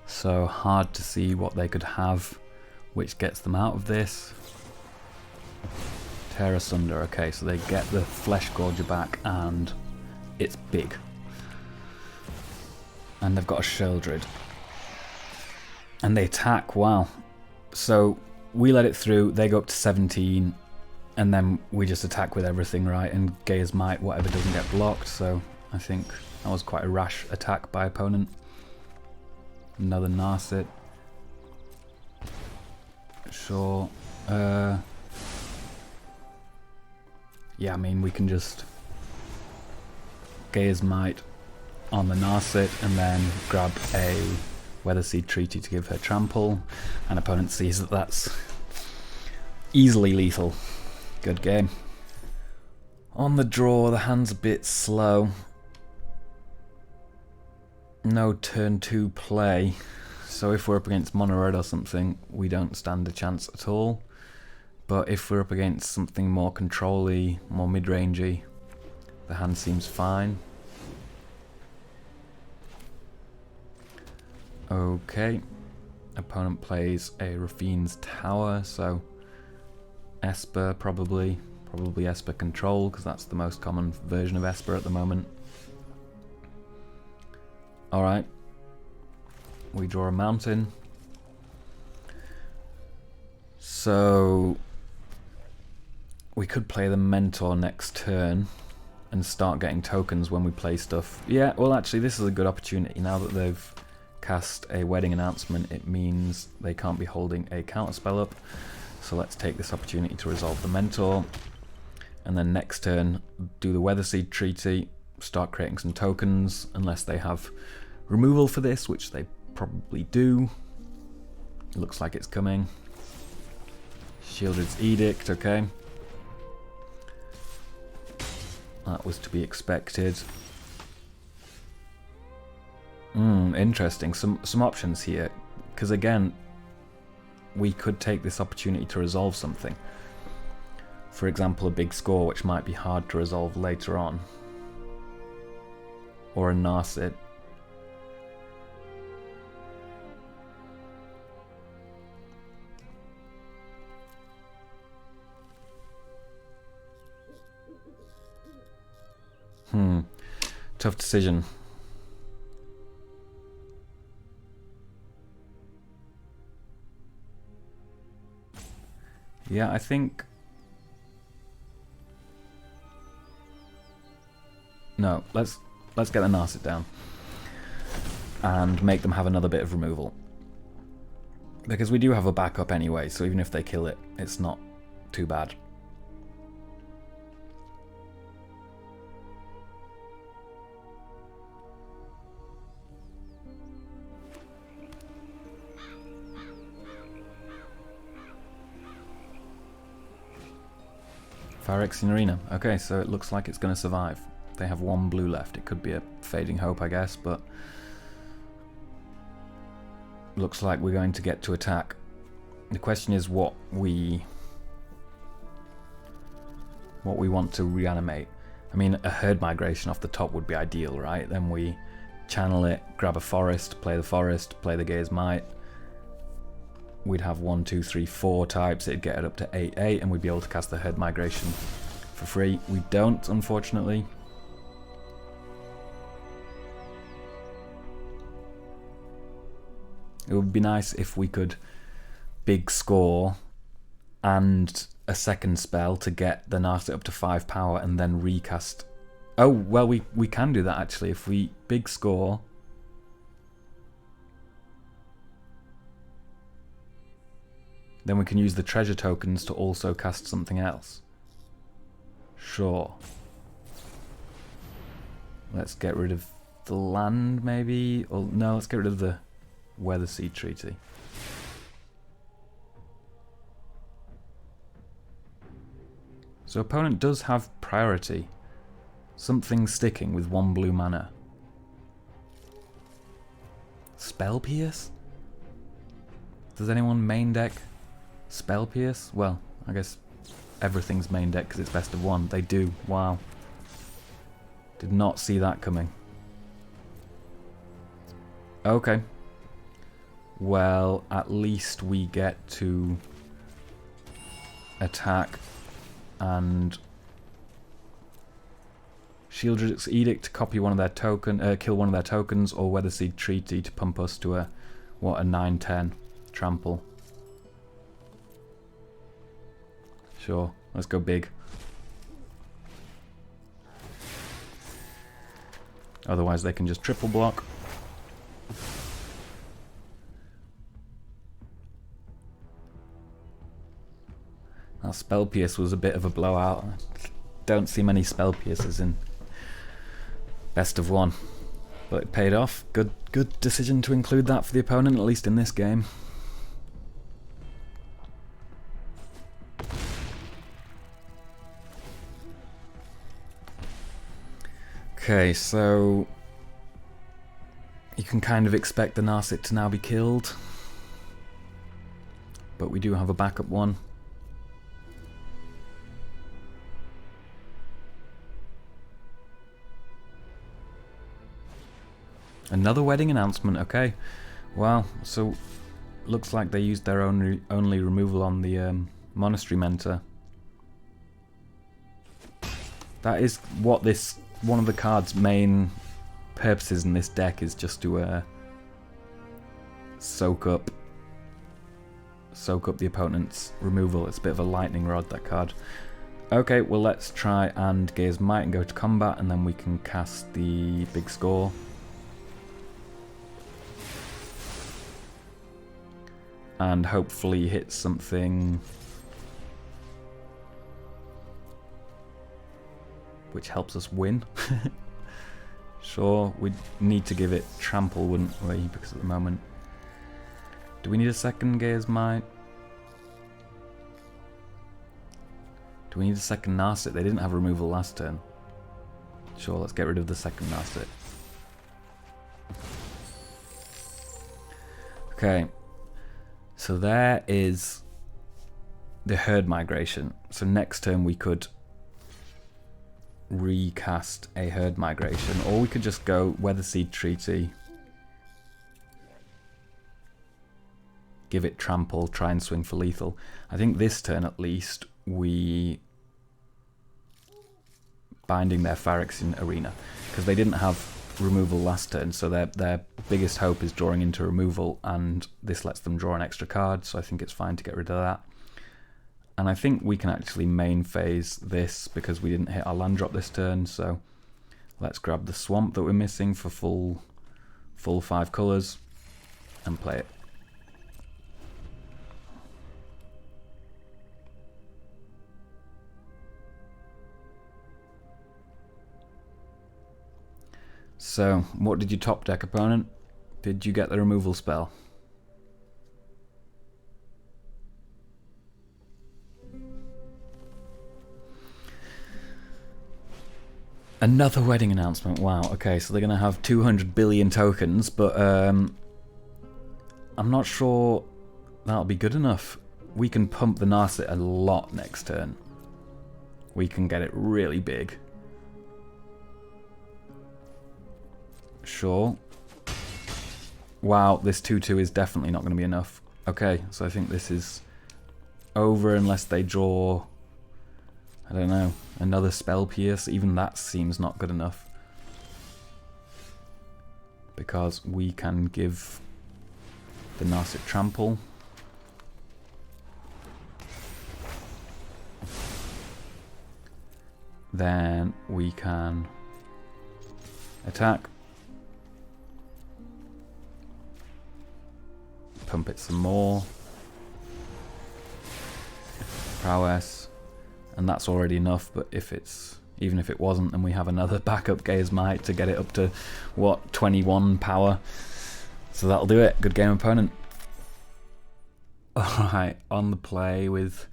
So hard to see what they could have, which gets them out of this. Tear asunder. Okay, so they get the Flesh Gorger back, and it's big. And they've got a Sheldred. And they attack, wow. So we let it through, they go up to 17, and then we just attack with everything, right? And Gaea's Might, whatever doesn't get blocked, so I think that was quite a rash attack by opponent. Another Narset. Sure. Yeah, I mean, we can just Gaea's Might on the Narset and then grab a Weatherseed Treaty to give her trample, and opponent sees that that's easily lethal. Good game. On the draw, the hand's a bit slow. No turn 2 play, so if we're up against Mono Red or something, we don't stand a chance at all. But if we're up against something more control-y, more mid-rangey, the hand seems fine. Okay, opponent plays a Rafine's Tower, so Esper probably Esper Control, because that's the most common version of Esper at the moment. Alright, we draw a mountain. So we could play the Mentor next turn. and start getting tokens when we play stuff. Yeah, well actually this is a good opportunity. Now that they've cast a wedding announcement, it means they can't be holding a counterspell up. So let's take this opportunity to resolve the Mentor. And then next turn, do the Weatherseed Treaty, start creating some tokens, unless they have removal for this, which they probably do. It looks like it's coming. Shieldred's Edict, okay. That was to be expected. Interesting. Some options here, because again, we could take this opportunity to resolve something. For example, a big score, which might be hard to resolve later on. Or a Narset. Tough decision. Yeah, I think... No, let's get the Narset down. And make them have another bit of removal. Because we do have a backup anyway, so even if they kill it, it's not too bad. Phyrexian Arena. Okay, so it looks like it's going to survive. They have one blue left. It could be a fading hope, I guess, but looks like we're going to get to attack. The question is what we want to reanimate. I mean, a herd migration off the top would be ideal, right? Then we channel it, grab a forest, play the Gaea's Might. We'd have 1, 2, 3, 4 types. It'd get it up to 8/8, and we'd be able to cast the herd migration for free. We don't, unfortunately. It would be nice if we could big score and a second spell to get the Narset up to 5 power and then recast. Oh, well, we can do that actually. If we big score, then we can use the treasure tokens to also cast something else. Sure. Let's get rid of the land, maybe? Or no, let's get rid of the Weatherseed Treaty. So opponent does have priority. Something sticking with 1 blue mana. Spell Pierce? Does anyone main deck Spell Pierce? Well, I guess everything's main deck because it's best of 1. They do. Wow. Did not see that coming. Okay. Well, at least we get to attack and Shieldred's Edict to copy one of their kill one of their tokens, or Weatherseed Treaty to pump us to a 9/10 trample. Sure, let's go big. Otherwise they can just triple block. That Spell Pierce was a bit of a blowout. Don't see many Spell Pierces in best of 1. But it paid off. Good decision to include that for the opponent, at least in this game. Okay, so you can kind of expect the Narset to now be killed. But we do have a backup one. Another wedding announcement, okay. Wow, so looks like they used their only removal on the Monastery Mentor. That is what this, one of the card's main purposes in this deck is just to soak up the opponent's removal. It's a bit of a lightning rod, that card. Okay, well let's try and Gaea's Might and go to combat, and then we can cast the big score. And hopefully hit something which helps us win. Sure, we'd need to give it trample, wouldn't we? Because at the moment... Do we need a second Gaea's Might? Do we need a second Narset? They didn't have removal last turn. Sure, let's get rid of the second Narset. Okay. So there is the herd migration. So next turn we could recast a herd migration, or we could just go Weatherseed Treaty, give it trample, try and swing for lethal. I think this turn at least we binding their Phyrexian Arena, because they didn't have removal last turn, so their biggest hope is drawing into removal, and this lets them draw an extra card, so I think it's fine to get rid of that. And I think we can actually main phase this because we didn't hit our land drop this turn, so let's grab the swamp that we're missing for full 5 colours and play it. So, what did you top deck, opponent? Did you get the removal spell? Another wedding announcement. Wow, okay, so they're going to have 200 billion tokens, but I'm not sure that'll be good enough. We can pump the Narset a lot next turn. We can get it really big. Sure. Wow, this 2-2 is definitely not going to be enough. Okay, so I think this is over unless they draw, I don't know, another Spell Pierce. Even that seems not good enough, because we can give the Narset trample. Then we can attack. Pump it some more. Prowess. And that's already enough, but even if it wasn't, then we have another backup Gaea's Might to get it up to, what, 21 power. So that'll do it. Good game, opponent. Alright, on the play with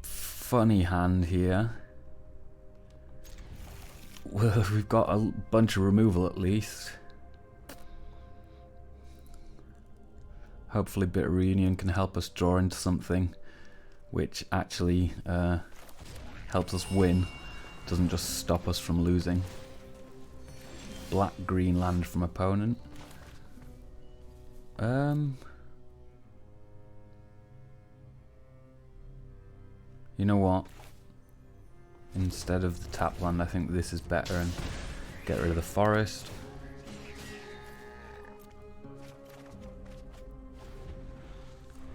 funny hand here. Well, we've got a bunch of removal at least. Hopefully Bitter Reunion can help us draw into something which actually helps us win, doesn't just stop us from losing. Black-green land from opponent. You know what? Instead of the tap land, I think this is better, and get rid of the forest.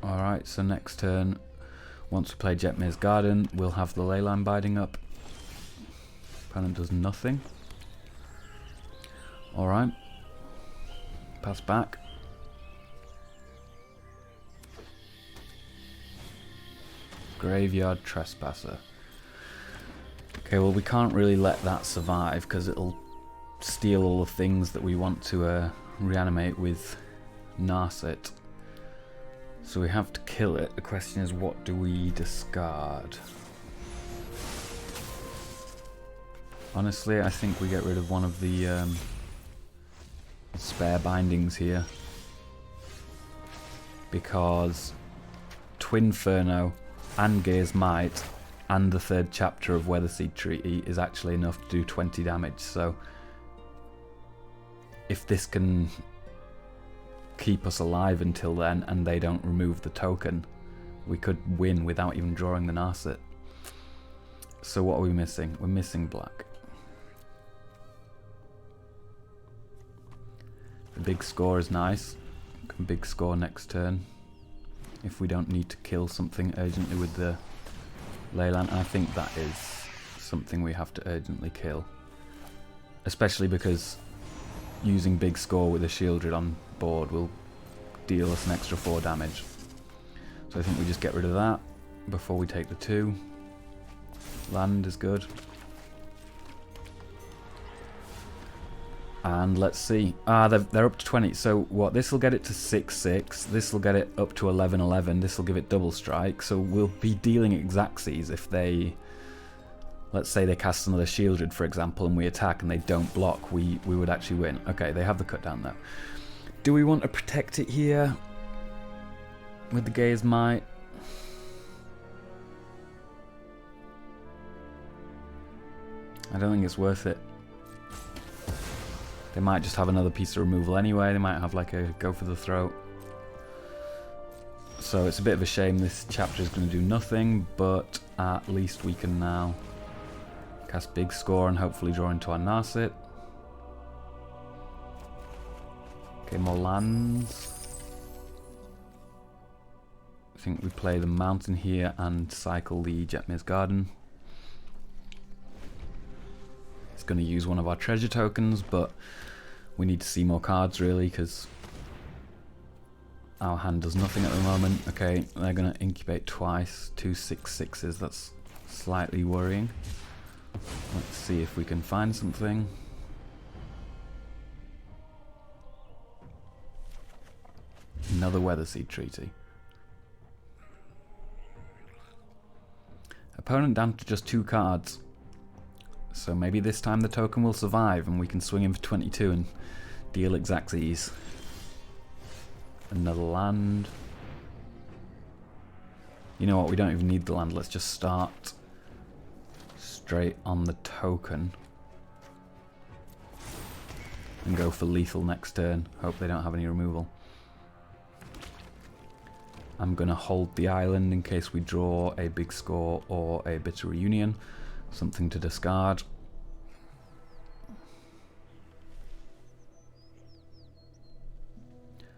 Alright, so next turn, once we play Jetmir's Garden, we'll have the Leyline Binding up. Opponent does nothing. Alright. Pass back. Graveyard Trespasser. Okay, well we can't really let that survive because it'll steal all the things that we want to reanimate with Narset. So we have to kill it. The question is, what do we discard? Honestly, I think we get rid of one of the spare bindings here, because Twinferno and Gaea's Might and the third chapter of Weatherseed Treaty is actually enough to do 20 damage. So if this can keep us alive until then and they don't remove the token, we could win without even drawing the Narset. So what are we missing? We're missing black. The big score is nice. Can big score next turn if we don't need to kill something urgently with the Leyline, and I think that is something we have to urgently kill. Especially because using big score with a Shieldred on board will deal us an extra 4 damage. So I think we just get rid of that before we take the 2. Land is good. And let's see. They're up to 20. So what? This will get it to 6/6. This will get it up to 11/11. This will give it double strike. So we'll be dealing Xaxes if they... Let's say they cast another Shieldred, for example, and we attack and they don't block. We would actually win. Okay, they have the cut down though. Do we want to protect it here with the Gaea's Might? I don't think it's worth it. They might just have another piece of removal anyway. They might have like a go for the throat. So it's a bit of a shame this chapter is going to do nothing, but at least we can now cast big score and hopefully draw into our Narset. Okay, more lands. I think we play the mountain here and cycle the Jetmir's Garden. It's going to use one of our treasure tokens, but we need to see more cards really because our hand does nothing at the moment. Okay, they're going to incubate twice, 2 6/6s. That's slightly worrying. Let's see if we can find something. Another Weather Seed Treaty. Opponent down to just 2 cards. So maybe this time the token will survive and we can swing in for 22 and deal Xaxes. Another land. You know what, we don't even need the land, let's just start straight on the token. And go for lethal next turn. Hope they don't have any removal. I'm going to hold the island in case we draw a big score or a bitter reunion. Something to discard.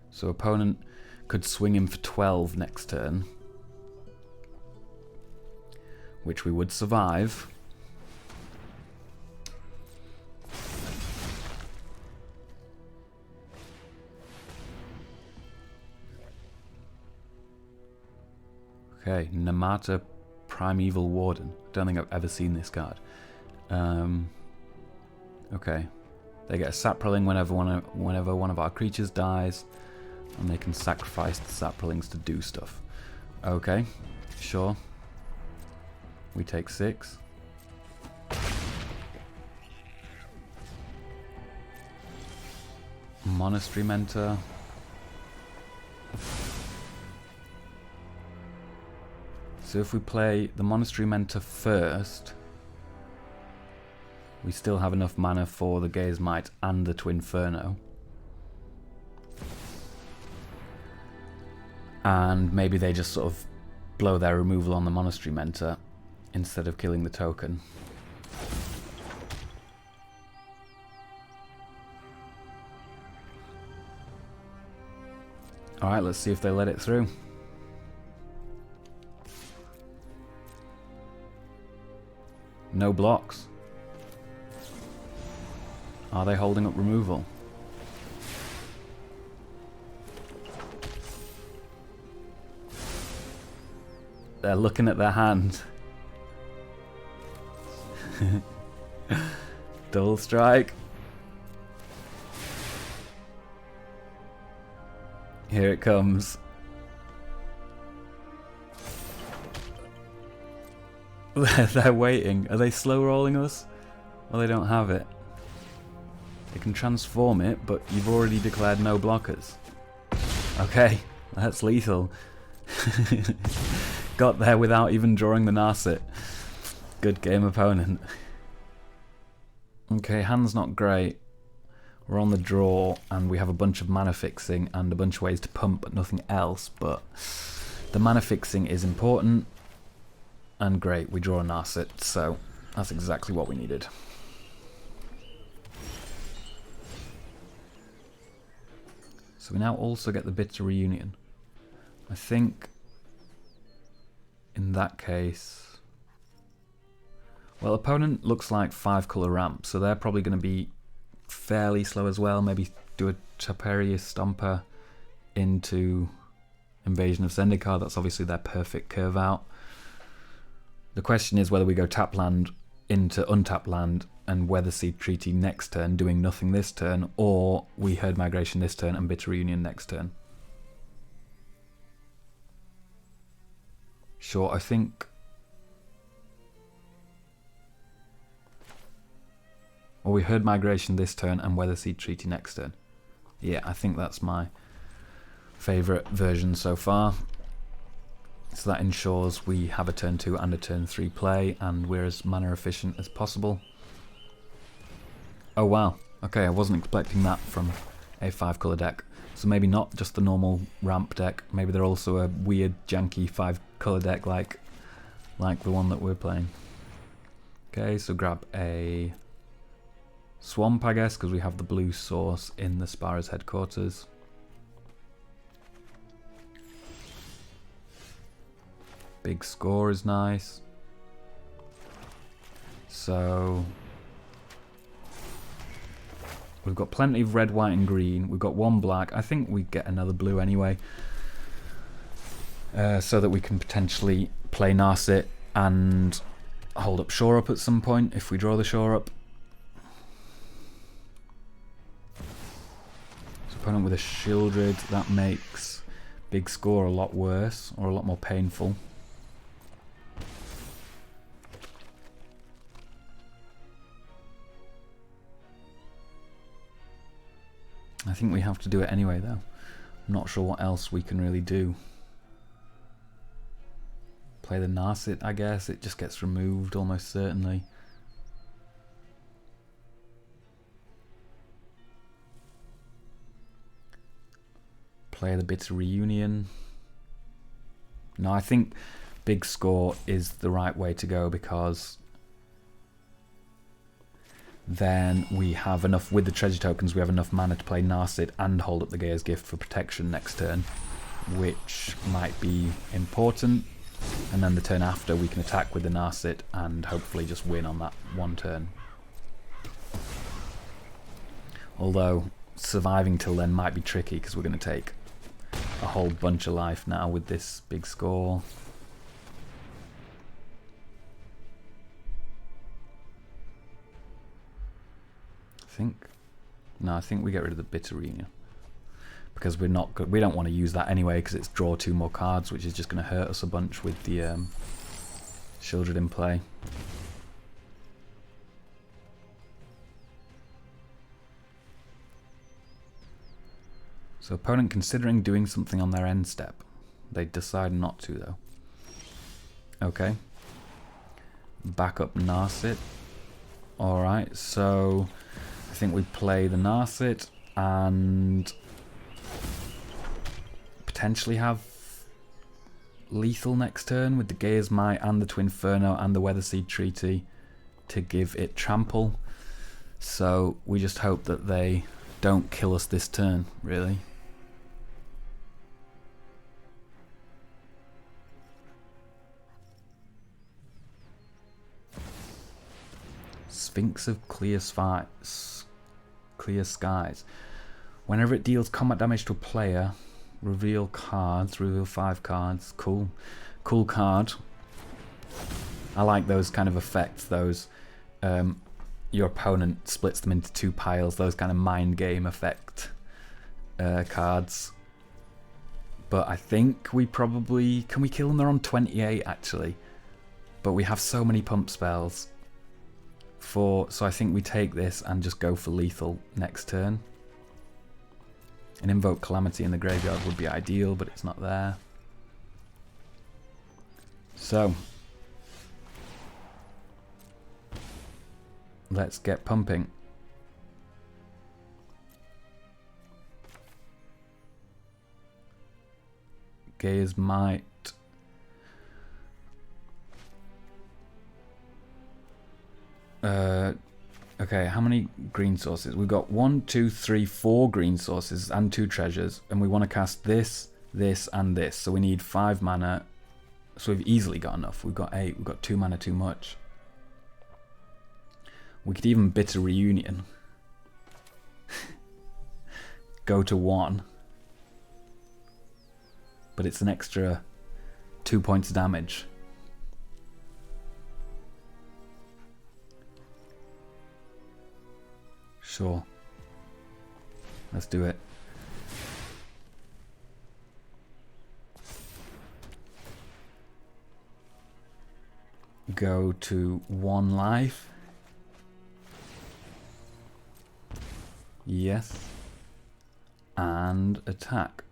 So opponent could swing in for 12 next turn, which we would survive. Okay, Namata Primeval Warden. Don't think I've ever seen this card. Okay. They get a Saproling whenever one of our creatures dies, and they can sacrifice the Saprolings to do stuff. Okay, sure. We take 6. Monastery Mentor. So if we play the Monastery Mentor first, we still have enough mana for the Gaea's Might and the Twinferno. And maybe they just sort of blow their removal on the Monastery Mentor instead of killing the token. Alright, let's see if they let it through. No blocks. Are they holding up removal? They're looking at their hand. Double strike. Here it comes. They're waiting. Are they slow rolling us? Well, they don't have it. They can transform it, but you've already declared no blockers. Okay, that's lethal. Got there without even drawing the Narset. Good game, opponent. Okay, hand's not great. We're on the draw, and we have a bunch of mana fixing and a bunch of ways to pump, but nothing else. But the mana fixing is important. And great, we draw a Narset, so that's exactly what we needed. So we now also get the Bitter Reunion. I think in that case Well, opponent looks like 5-colour ramp, so they're probably going to be fairly slow as well. Maybe do a Taperius Stomper into Invasion of Zendikar. That's obviously their perfect curve out. The question is whether we go tap land into untapped land and Weatherseed Treaty next turn, doing nothing this turn, or we Herd Migration this turn and Bitter Reunion next turn. Sure, I think... Or we Herd Migration this turn and Weatherseed Treaty next turn. Yeah, I think that's my favourite version so far. So that ensures we have a turn 2 and a turn 3 play, and we're as mana efficient as possible. Oh wow, okay, I wasn't expecting that from a 5-colour deck. So maybe not just the normal ramp deck, maybe they're also a weird janky 5-colour deck like the one that we're playing. Okay, so grab a Swamp, I guess, because we have the blue source in the Spara's headquarters. Big score is nice. So we've got plenty of red, white and green. We've got 1 black. I think we get another blue anyway. So that we can potentially play Narset and hold up Shore Up at some point if we draw the Shore Up. So opponent with a Shieldred, that makes big score a lot worse, or a lot more painful. I think we have to do it anyway though. I'm not sure what else we can really do. Play the Narset, I guess. It just gets removed almost certainly. Play the Bitter Reunion. No, I think big score is the right way to go, because then we have enough, with the treasure tokens, we have enough mana to play Narset and hold up the Gaea's Gift for protection next turn, which might be important. And then the turn after we can attack with the Narset and hopefully just win on that one turn. Although surviving till then might be tricky, because we're going to take a whole bunch of life now with this big score. I think we get rid of the Bitter Reunion, because we're not good. We don't want to use that anyway, because it's draw 2 more cards, which is just going to hurt us a bunch with the Shieldred in play. So opponent considering doing something on their end step. They decide not to though. Okay. Back up Narset. Alright, so I think we play the Narset and potentially have lethal next turn with the Gaea's Might and the Twinferno and the Weatherseed Treaty to give it trample. So we just hope that they don't kill us this turn, really. Sphinx of Clear Skies. Whenever it deals combat damage to a player, reveal 5 cards. Cool. Cool card. I like those kind of effects, those your opponent splits them into 2 piles, those kind of mind game effect cards. But I think we probably... Can we kill them? They're on 28 actually. But we have so many pump spells. So I think we take this and just go for lethal next turn. An Invoke Calamity in the graveyard would be ideal, but it's not there. So let's get pumping. Gaea's Might. Okay, how many green sources? We've got 1, 2, 3, 4 green sources and 2 treasures, and we want to cast this, this, and this. So we need 5 mana. So we've easily got enough. We've got 8. We've got 2 mana too much. We could even Bitter Reunion. Go to 1. But it's an extra 2 points of damage. Sure. Let's do it. Go to 1 life. Yes. And attack.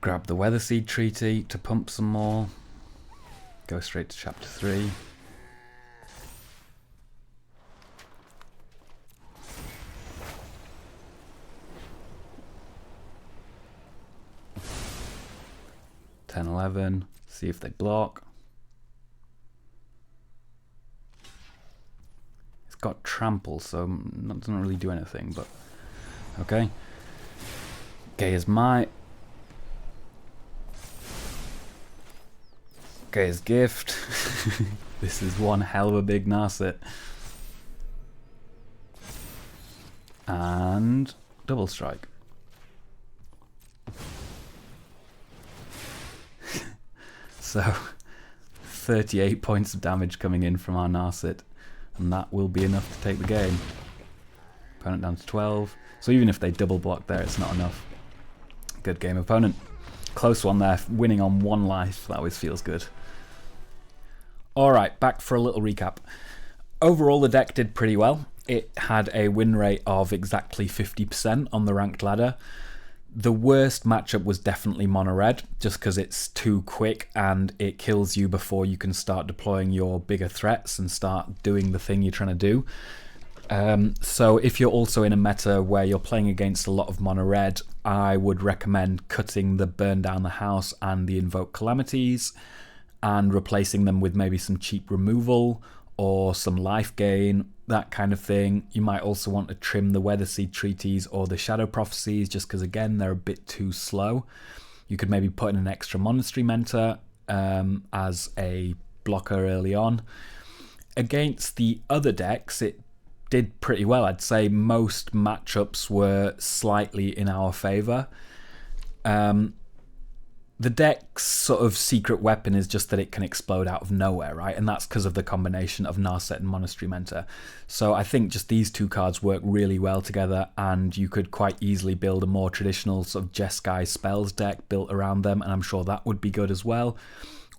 Grab the Weatherseed Treaty to pump some more. Go straight to chapter 3. Ten, 11. See if they block. It's got trample, so it doesn't really do anything, but okay. Gaea's Might. Gaea's Gift. This is one hell of a big Narset. And double strike. So 38 points of damage coming in from our Narset, and that will be enough to take the game. Opponent down to 12. So even if they double block there, it's not enough. Good game, opponent. Close one there, winning on 1 life. That always feels good. Alright, back for a little recap. Overall, the deck did pretty well. It had a win rate of exactly 50% on the ranked ladder. The worst matchup was definitely mono red, just because it's too quick and it kills you before you can start deploying your bigger threats and start doing the thing you're trying to do. So if you're also in a meta where you're playing against a lot of mono red, I would recommend cutting the Burn Down the House and the Invoke Calamities and replacing them with maybe some cheap removal or some life gain, that kind of thing. You might also want to trim the Weatherseed Treaties or the Shadow Prophecies, just because again they're a bit too slow. You could maybe put in an extra Monastery Mentor as a blocker early on. Against the other decks, it did pretty well. I'd say most matchups were slightly in our favour. The deck's sort of secret weapon is just that it can explode out of nowhere, right? And that's because of the combination of Narset and Monastery Mentor. So I think just these two cards work really well together, and you could quite easily build a more traditional sort of Jeskai spells deck built around them, and I'm sure that would be good as well.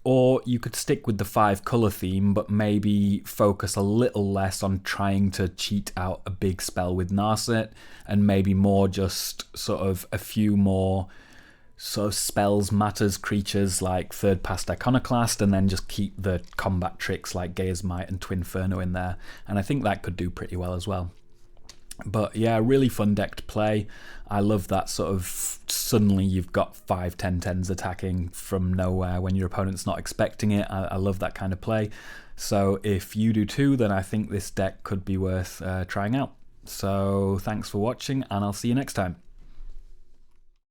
Or you could stick with the 5 colour theme, but maybe focus a little less on trying to cheat out a big spell with Narset, and maybe more just sort of a few more sort of spells, matters, creatures like Third Past Iconoclast, and then just keep the combat tricks like Gaea's Might and Twinferno in there. And I think that could do pretty well as well. But yeah, really fun deck to play. I love that sort of suddenly you've got 5 10/10s attacking from nowhere when your opponent's not expecting it. I love that kind of play. So if you do too, then I think this deck could be worth trying out. So thanks for watching, and I'll see you next time.